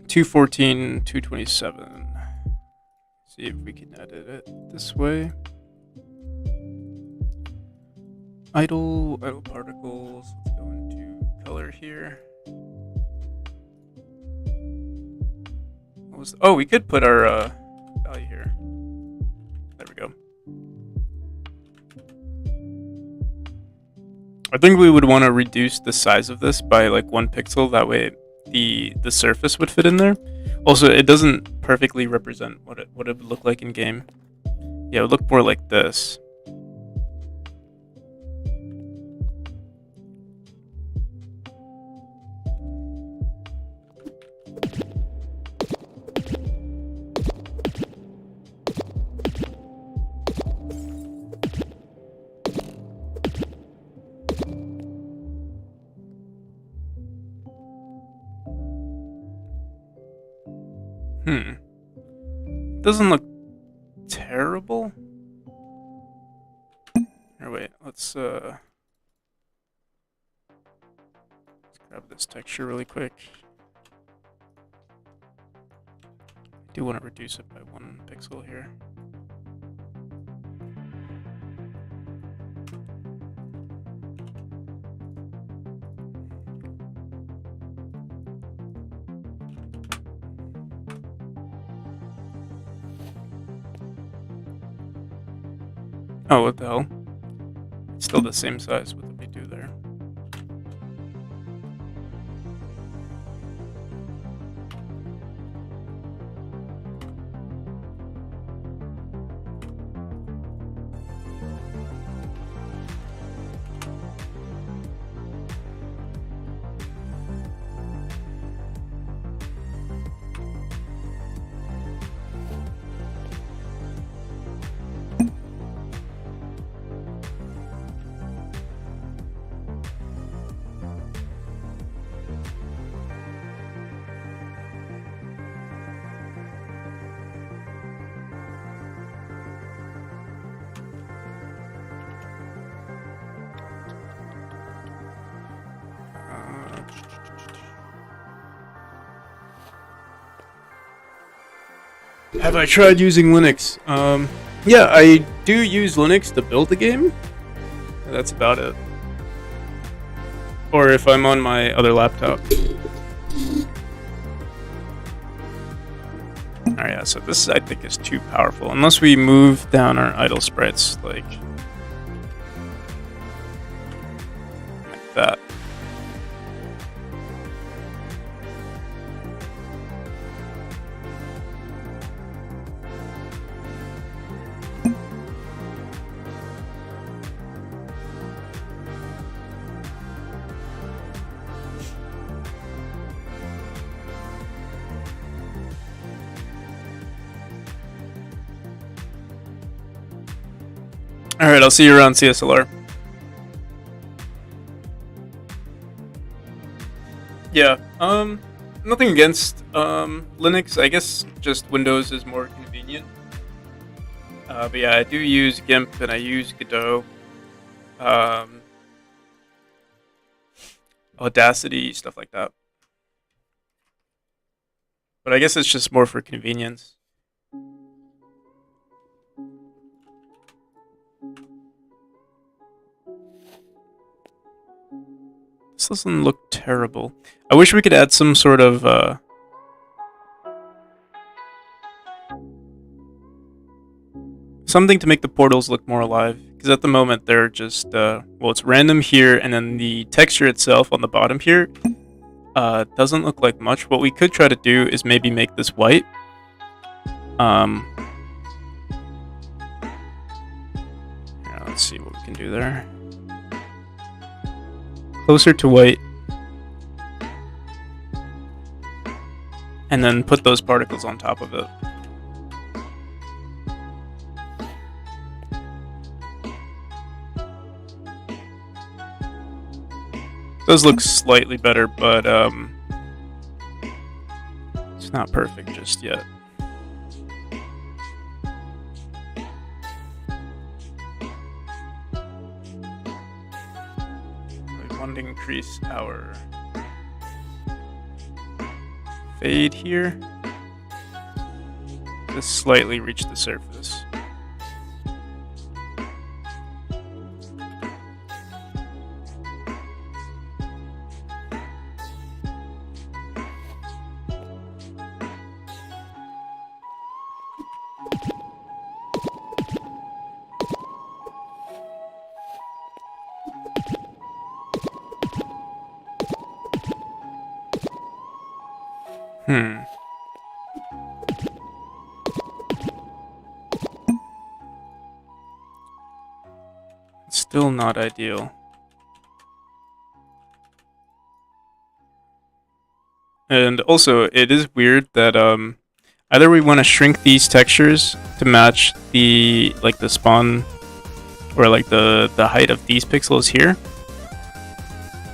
$214, $227. See if we can edit it this way. Idle particles. Let's go into color here. What was? Oh, we could put our value here. There we go. I think we would want to reduce the size of this by like 1 pixel. That way, the surface would fit in there. Also, it doesn't perfectly represent what it would look like in game. Yeah, it would look more like this. Doesn't look terrible. Here, wait. Let's grab this texture really quick. I do want to reduce it by 1 pixel here. Oh, what the hell? It's still the same size. What did we do there? Have I tried using Linux? Yeah, I do use Linux to build the game. That's about it. Or if I'm on my other laptop. Alright, yeah, so this I think is too powerful. Unless we move down our idle sprites like that. All right, I'll see you around CSLR. Yeah. Nothing against Linux. I guess just Windows is more convenient. But yeah, I do use GIMP and I use Godot, um, Audacity, stuff like that. But I guess it's just more for convenience. This doesn't look terrible. I wish we could add some sort of something to make the portals look more alive. Because at the moment they're just well, it's random here, and then the texture itself on the bottom here doesn't look like much. What we could try to do is maybe make this white. Yeah, let's see what we can do there. Closer to white. And then put those particles on top of it. Does look slightly better, but it's not perfect just yet. We want to increase our fade here. Just slightly reach the surface. Still not ideal. And also, it is weird that either we want to shrink these textures to match the the spawn or like the height of these pixels here.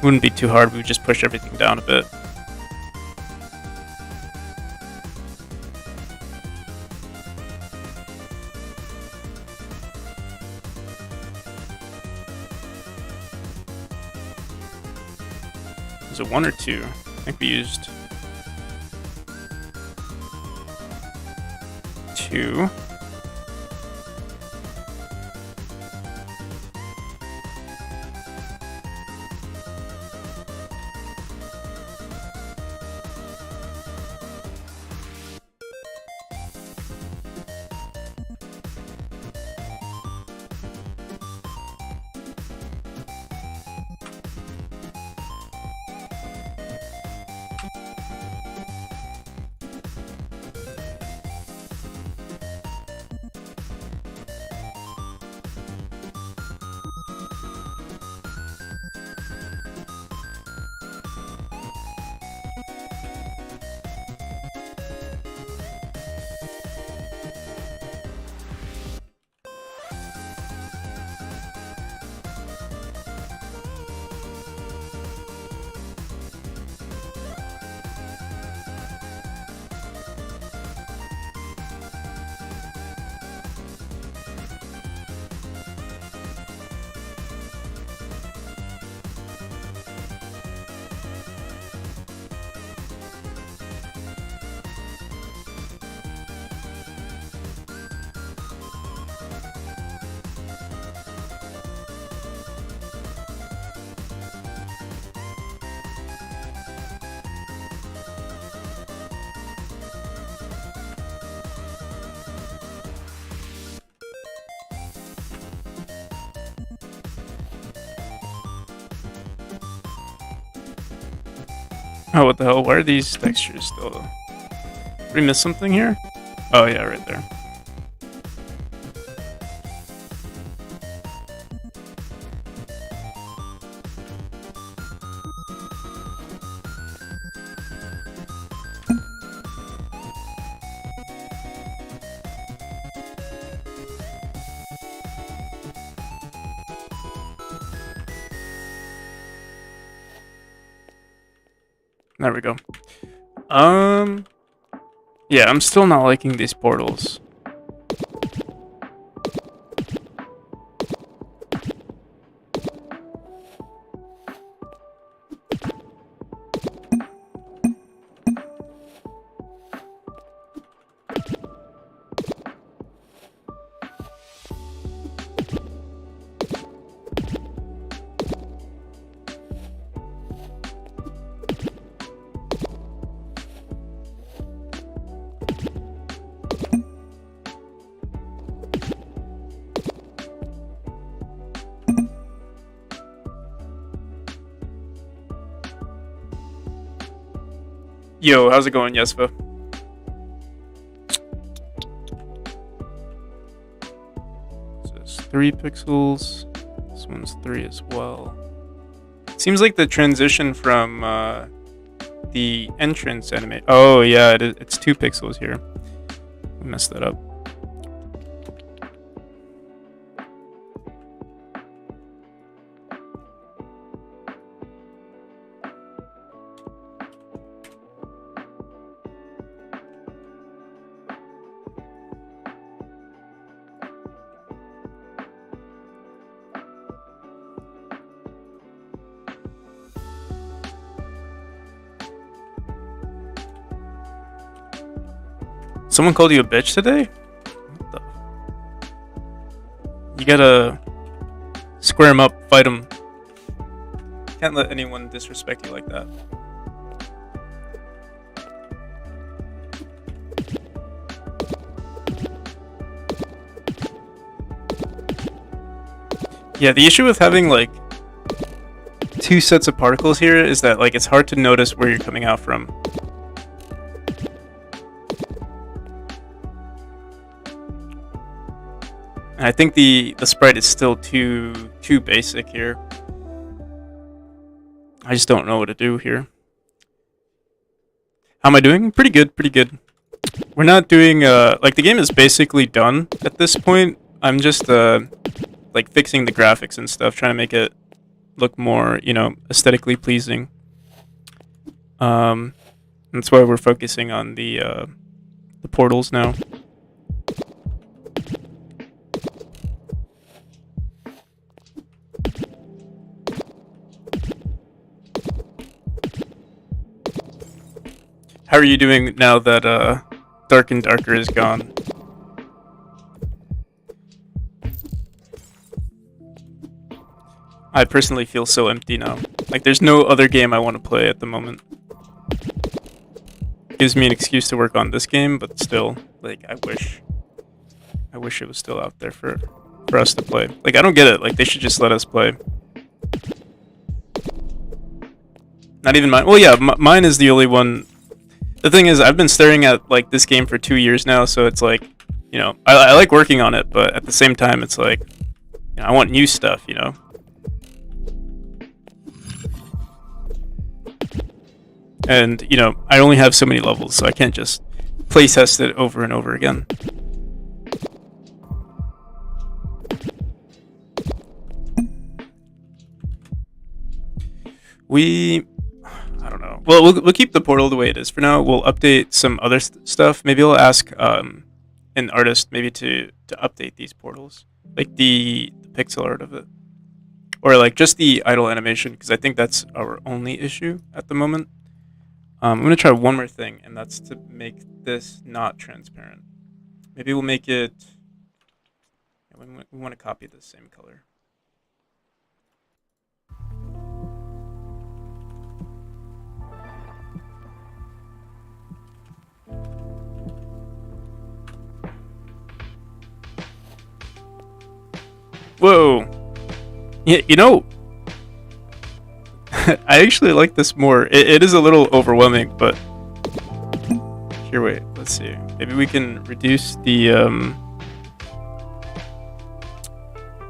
Wouldn't be too hard. We would just push everything down a bit. Was it one or two? I think we used two. Oh, what the hell? Why are these textures still? Did we miss something here? Oh yeah, right there. There we go. Yeah, I'm still not liking these portals. Yo, how's it going, Yesva? This is 3 pixels. This one's 3 as well. Seems like the transition from the entrance animate. Oh yeah, it's 2 pixels here. I messed that up. Someone called you a bitch today? What the? You gotta square him up, fight him. Can't let anyone disrespect you like that. Yeah, the issue with having like 2 sets of particles here is that like it's hard to notice where you're coming out from. And I think the sprite is still too basic here. I just don't know what to do here. How am I doing? Pretty good, pretty good. We're not doing like the game is basically done at this point. I'm just like fixing the graphics and stuff, trying to make it look more, you know, aesthetically pleasing. That's why we're focusing on the portals now. How are you doing now that Dark and Darker is gone? I personally feel so empty now. Like there's no other game I want to play at the moment. Gives me an excuse to work on this game, but still, like I wish it was still out there for us to play. Like I don't get it. Like they should just let us play. Not even mine. Well, yeah, mine is the only one. The thing is, I've been staring at like this game for 2 years now, so it's like, you know, I like working on it, but at the same time, it's like, you know, I want new stuff, you know. And you know, I only have so many levels, so I can't just play test it over and over again. I don't know. Well, we'll keep the portal the way it is for now. We'll update some other stuff. Maybe I'll ask an artist maybe to update these portals, like the pixel art of it, or like just the idle animation, because I think that's our only issue at the moment. I'm gonna try one more thing, and that's to make this not transparent. Maybe we'll make it. We want to copy the same color. Whoa. Yeah, you know, I actually like this more. It is a little overwhelming, but here, wait, let's see. Maybe we can reduce the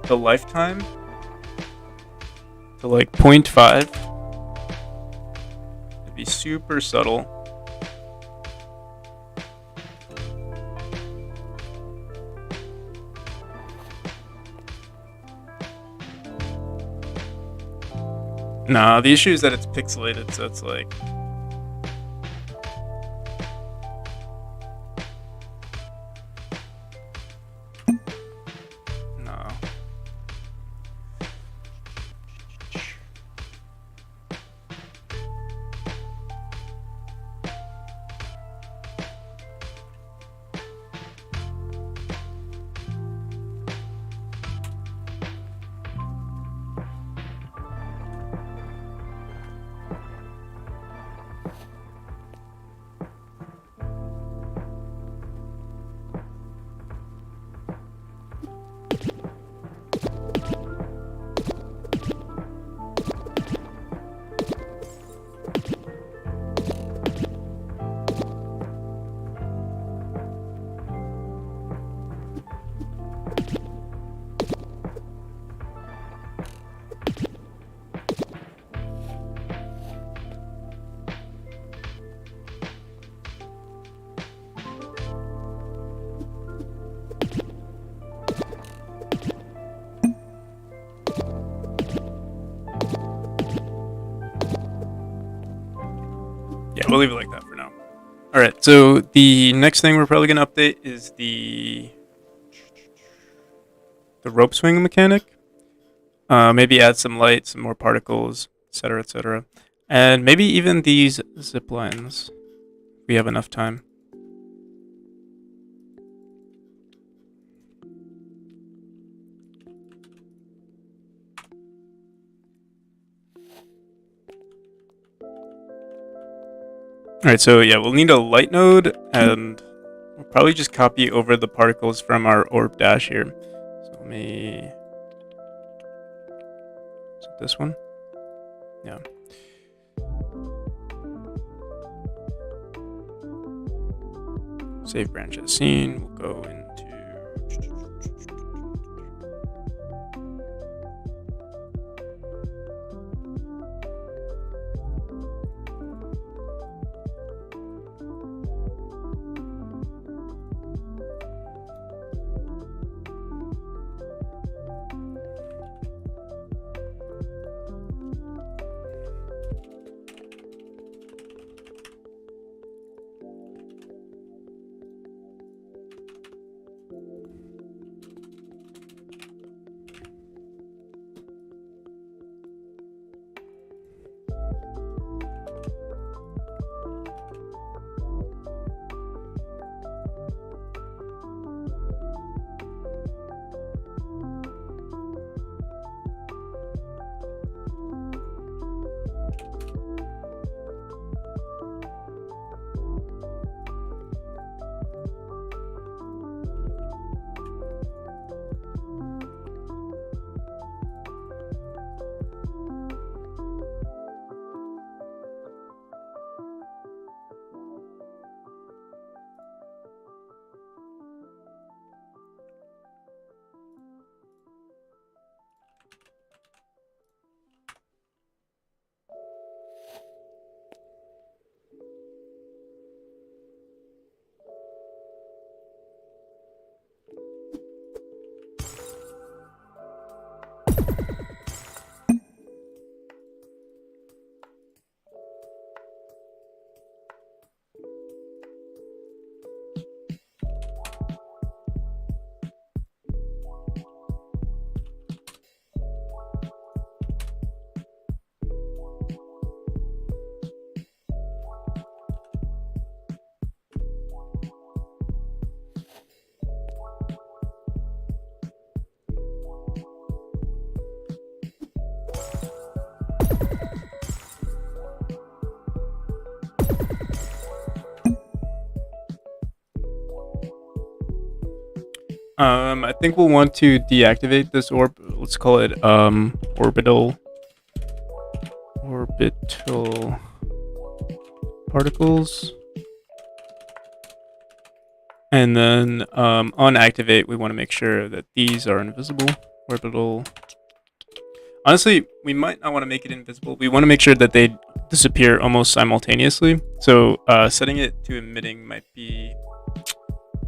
lifetime to like 0.5. It'd be super subtle. Nah, the issue is that it's pixelated, so it's like we'll leave it like that for now. All right, so the next thing we're probably gonna update is the rope swing mechanic. Maybe add some light, some more particles, etc., etc., and maybe even these zip lines. If we have enough time. Alright, so yeah, we'll need a light node, and we'll probably just copy over the particles from our orb dash here. So let me... Is it this one? Yeah. Save branch as scene. We'll go into... I think we'll want to deactivate this orb. Let's call it orbital particles. And then on activate, we want to make sure that these are invisible. Orbital. Honestly, we might not want to make it invisible. We want to make sure that they disappear almost simultaneously. So setting it to emitting might be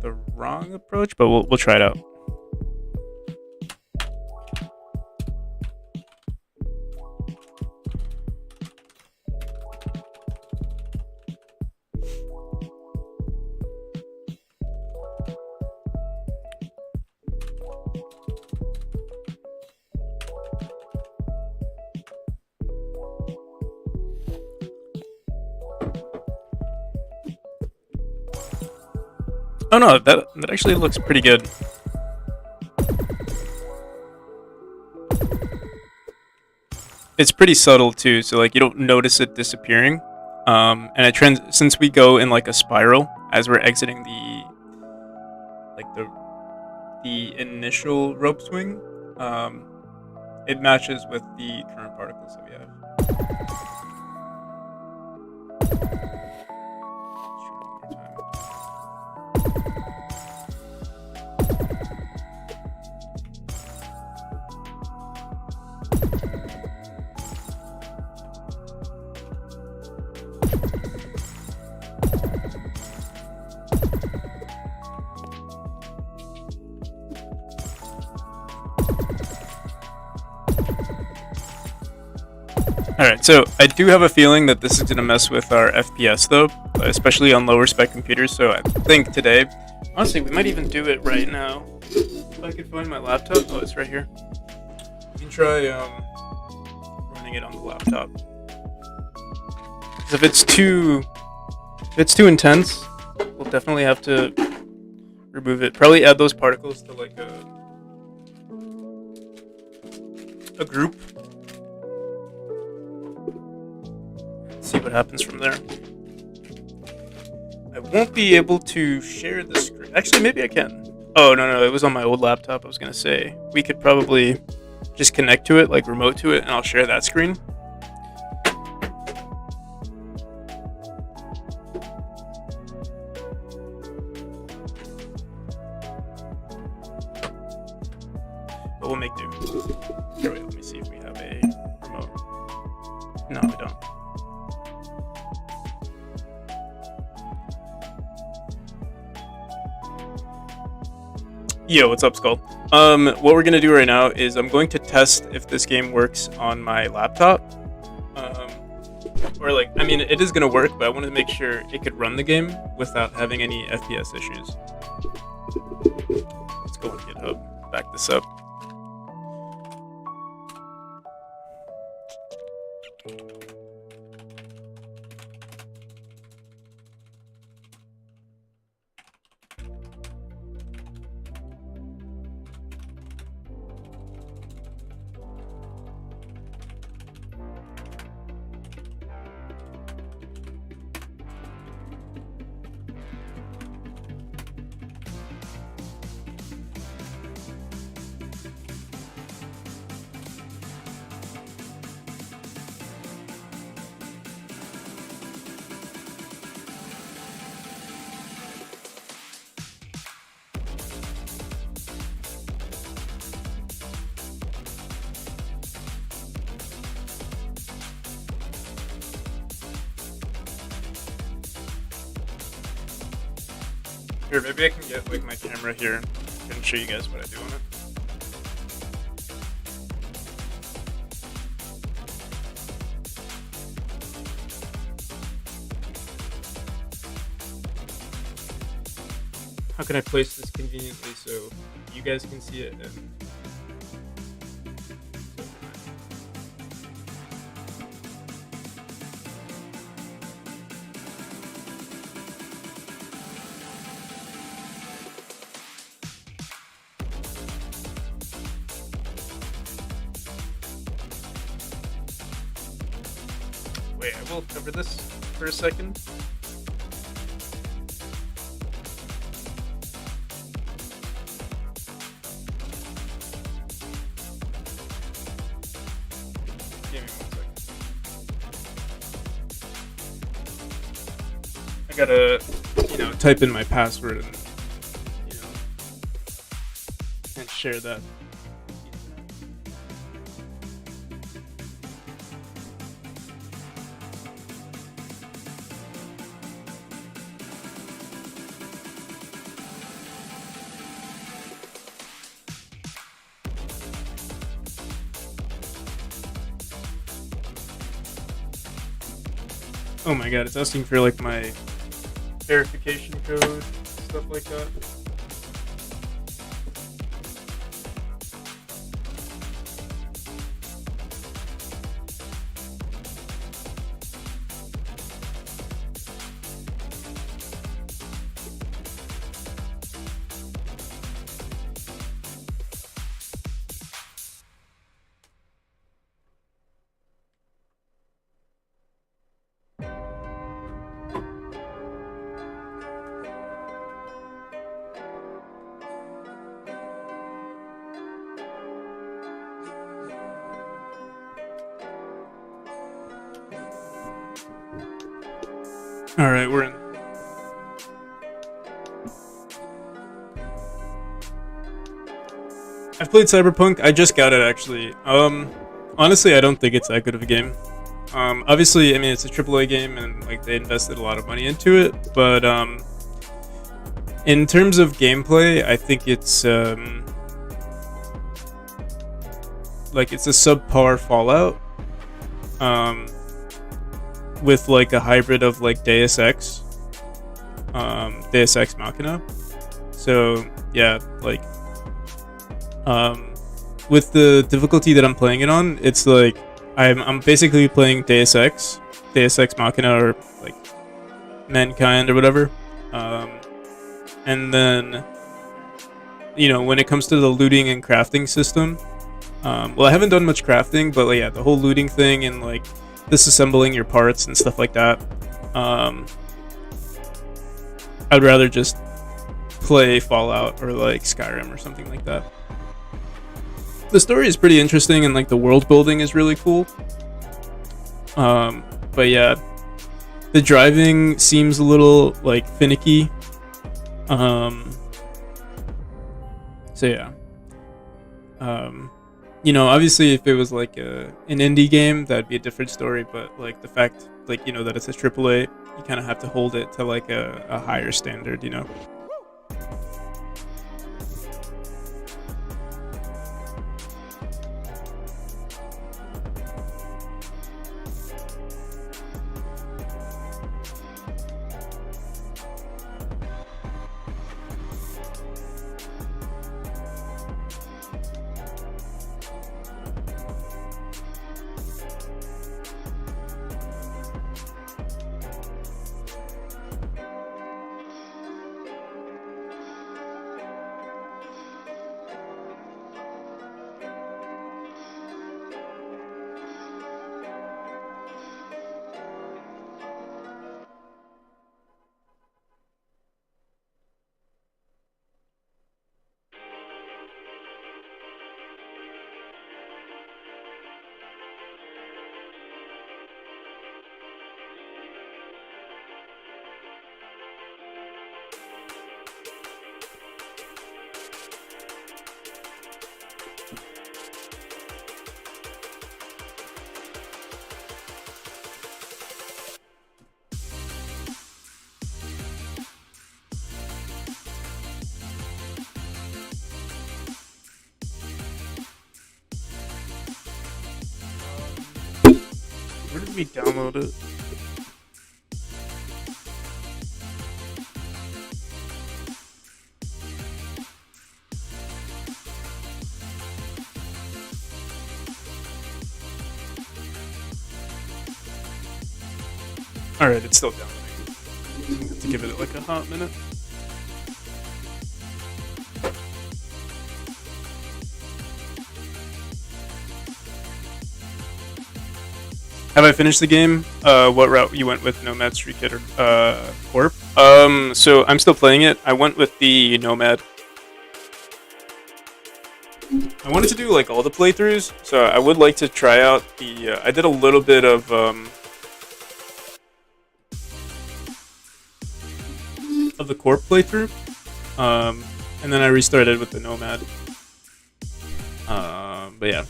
the wrong approach, but we'll try it out. Oh no, that actually looks pretty good. It's pretty subtle too, so like you don't notice it disappearing. And it since we go in like a spiral as we're exiting the initial rope swing, it matches with the current particles that we have. Alright, so I do have a feeling that this is going to mess with our FPS though, especially on lower spec computers, so I think today, honestly, we might even do it right now. If I could find my laptop, oh, it's right here. You can try running it on the laptop. 'Cause if it's too intense, we'll definitely have to remove it. Probably add those particles to like a group. See what happens from there. I won't be able to share the screen. Actually, maybe I can. Oh, no, it was on my old laptop. I was going to say we could probably just connect to it, like remote to it, and I'll share that screen. But we'll make do. Here, wait, let me see if we have a remote. No, we don't. Yo, what's up, Skull? What we're gonna do right now is I'm going to test if this game works on my laptop. Or like, I mean, it is gonna work, but I wanted to make sure it could run the game without having any FPS issues. Let's go on GitHub, back this up. Here, maybe I can get like my camera here and show you guys what I do on it. How can I place this conveniently so you guys can see it and wait, I will cover this for a second. Give me 1 second. I gotta, type in my password and, and share that. Oh my god, it's asking for like my verification code, stuff like that. Alright, we're in. I've played Cyberpunk. I just got it actually. Honestly, I don't think it's that good of a game. Obviously, I mean, it's a AAA game and like they invested a lot of money into it, but in terms of gameplay, I think it's like it's a subpar Fallout. um, with like a hybrid of like Deus Ex Machina. So yeah, like um, with the difficulty that I'm playing it on, it's like I'm basically playing Deus Ex Machina, or like Mankind or whatever. Um, and then when it comes to the looting and crafting system, well, I haven't done much crafting, but like, yeah, the whole looting thing and like disassembling your parts and stuff like that. Um, I'd rather just play Fallout or like Skyrim or something like that. The story is pretty interesting and like the world building is really cool. But yeah, the driving seems a little like finicky. Um, so yeah. Obviously, if it was like an indie game, that'd be a different story. But like the fact, like that it's a AAA, you kind of have to hold it to like a higher standard. Where did we download it? All right, it's still downloading. I have to give it like a hot minute. Have I finished the game? What route you went with, Nomad, Street Kid, or Corp? So I'm still playing it. I went with the Nomad. I wanted to do like all the playthroughs, so I would like to try out the. I did a little bit of the Corp playthrough, and then I restarted with the Nomad. But yeah.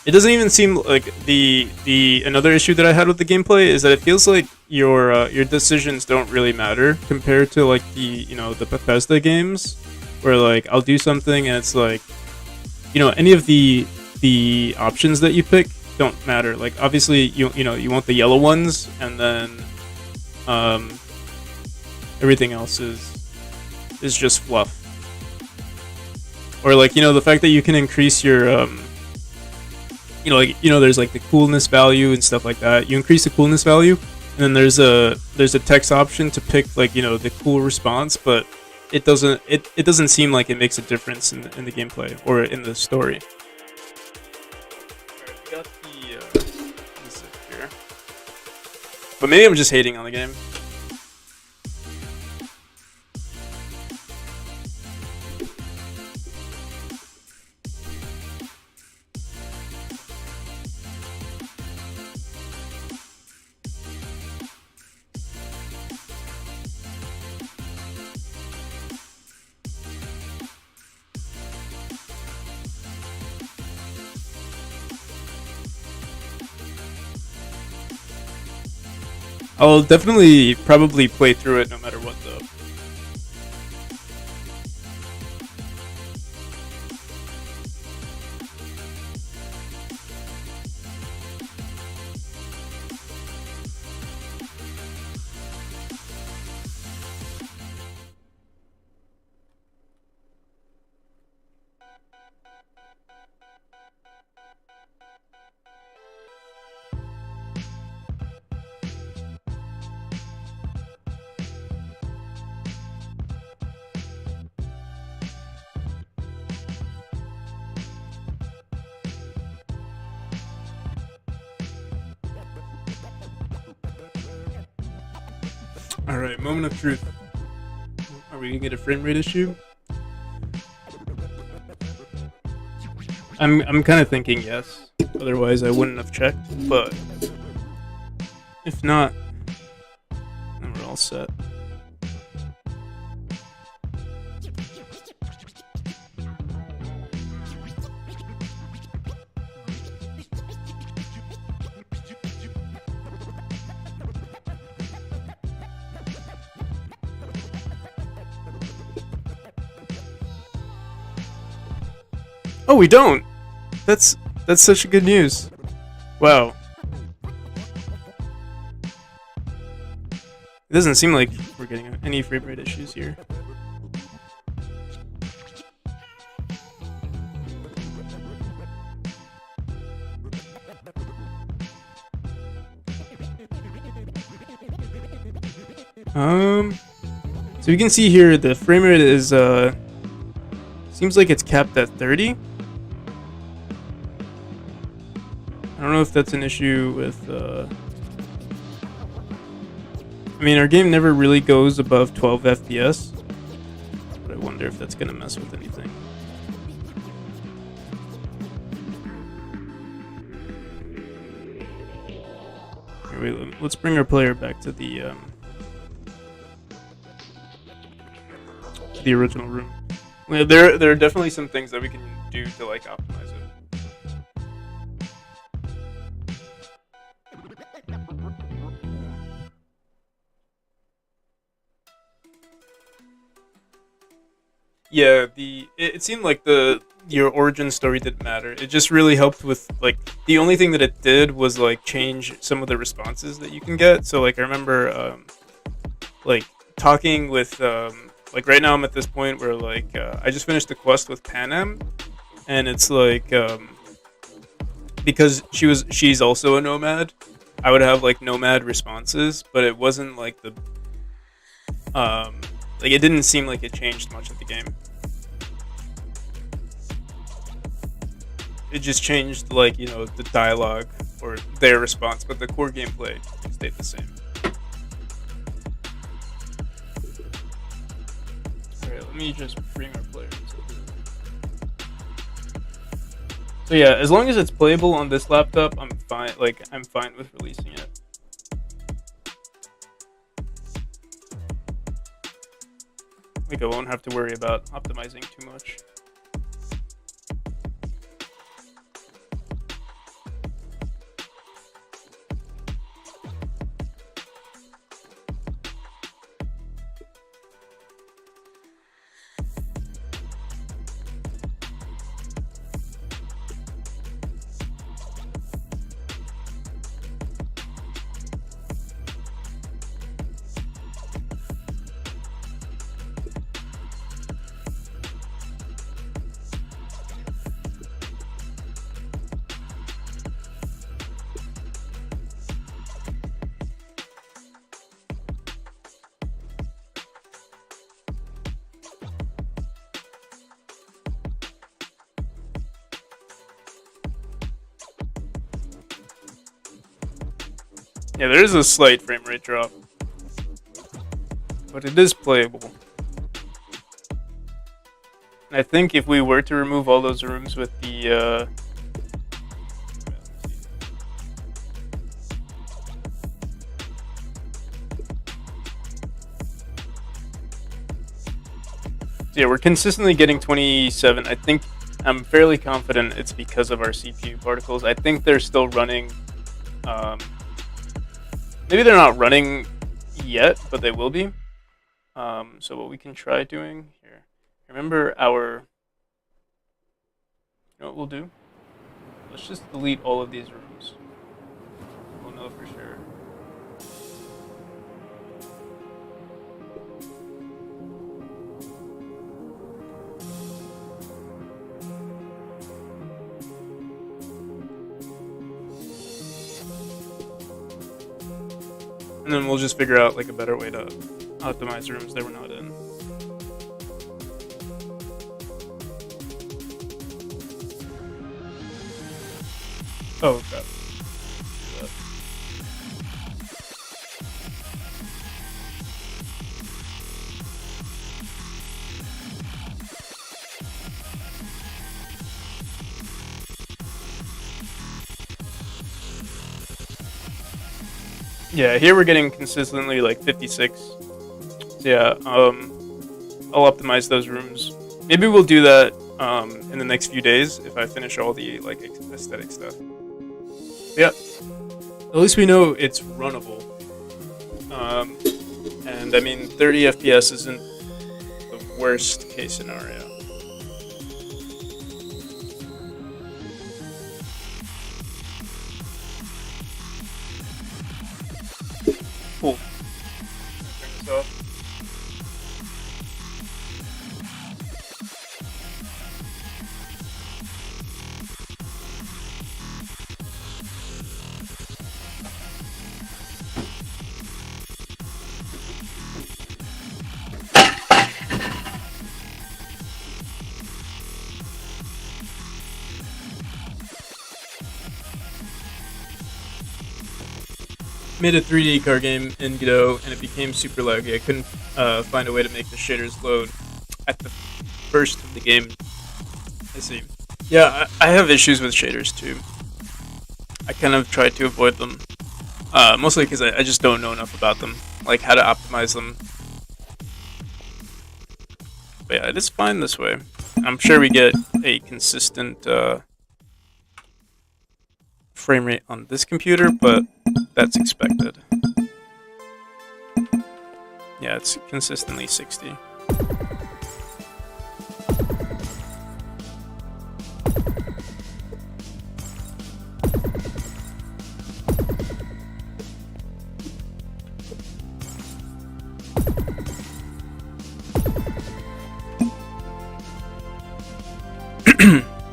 It doesn't even seem like the another issue that I had with the gameplay is that it feels like your decisions don't really matter compared to like the Bethesda games, where like I'll do something and it's like any of the options that you pick don't matter. Like obviously you want the yellow ones, and then everything else is just fluff. Or like the fact that you can increase your there's like the coolness value and stuff like that. You increase the coolness value, and then there's a text option to pick like the cool response, but it doesn't seem like it makes a difference in the gameplay or in the story. Alright, we got the zip here, but maybe I'm just hating on the game. I'll definitely probably play through it no matter what though. All right, moment of truth. Are we gonna get a frame rate issue? I'm kind of thinking yes. Otherwise, I wouldn't have checked. But if not, then we're all set. Oh, we don't. That's such good news. Wow. It doesn't seem like we're getting any frame rate issues here. So you can see here the frame rate is seems like it's capped at 30. I don't know if that's an issue with I mean, our game never really goes above 12 FPS, but I wonder if that's gonna mess with anything. Here, wait, let's bring our player back to the original room. Yeah, there are definitely some things that we can do to like optimize it. Yeah, it seemed like your origin story didn't matter. It just really helped with like the only thing that it did was like change some of the responses that you can get. So like I remember like talking with like right now I'm at this point where like I just finished the quest with Panam, and it's like because she's also a nomad, I would have like nomad responses, but it wasn't like the like it didn't seem like it changed much of the game. It just changed like, you know, the dialogue or their response, but the core gameplay stayed the same. Alright, let me just bring our players. So yeah, as long as it's playable on this laptop, I'm fine. Like I'm fine with releasing it. Like I won't have to worry about optimizing too much. Yeah, there is a slight frame rate drop, but it is playable. And I think if we were to remove all those rooms with the yeah, we're consistently getting 27. I think I'm fairly confident it's because of our CPU particles. I think they're still running. Maybe they're not running yet, but they will be. So what we can try doing here. Remember our. You know what we'll do? Let's just delete all of these rooms. We'll know for sure. And then we'll just figure out like a better way to optimize rooms that we're not in. Oh crap. Yeah, here we're getting consistently like 56. So yeah, I'll optimize those rooms. Maybe we'll do that in the next few days if I finish all the like aesthetic stuff. Yeah, at least we know it's runnable. And I mean, 30 FPS isn't the worst case scenario. Cool. Turn this off. Made a 3D car game in Godot, and it became super laggy. I couldn't find a way to make the shaders load at the first of the game. I see. Yeah, I have issues with shaders too. I kind of try to avoid them, mostly because I just don't know enough about them, like how to optimize them. But yeah, it is fine this way. I'm sure we get a consistent frame rate on this computer, but that's expected. Yeah, it's consistently 60.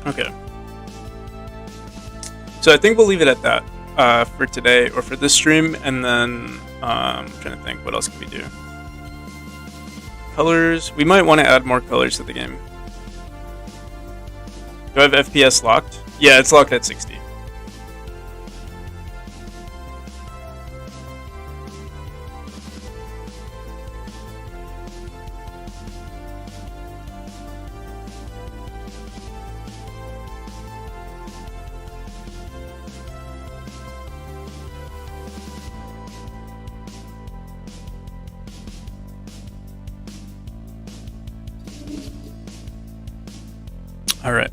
Okay. So I think we'll leave it at that for today, or for this stream, and then I'm trying to think, what else can we do? Colors. We might want to add more colors to the game. Do I have FPS locked? Yeah, it's locked at 60. All right.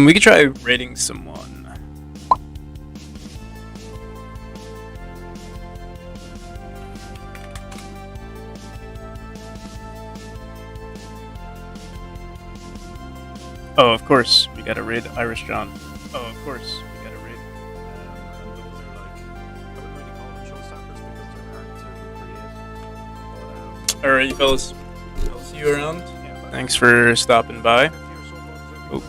We could try rating someone. Oh, of course, we gotta raid Irish John. Oh, of course, we gotta raid. And those are like, I wouldn't really call them showstoppers because they're hard to create. Alright, fellas. I'll see you around. Yeah, but Thanks for stopping by. if you're so Oh. get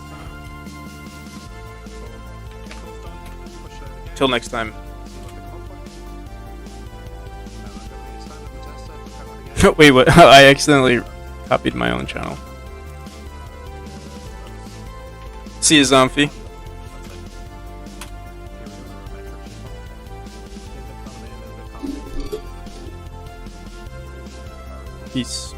those done, push it again, Till next time. see what they come up with. And I'm gonna be standing the test set, cover it again. Wait, what? I accidentally copied my own channel. See you, Zomphy. Peace.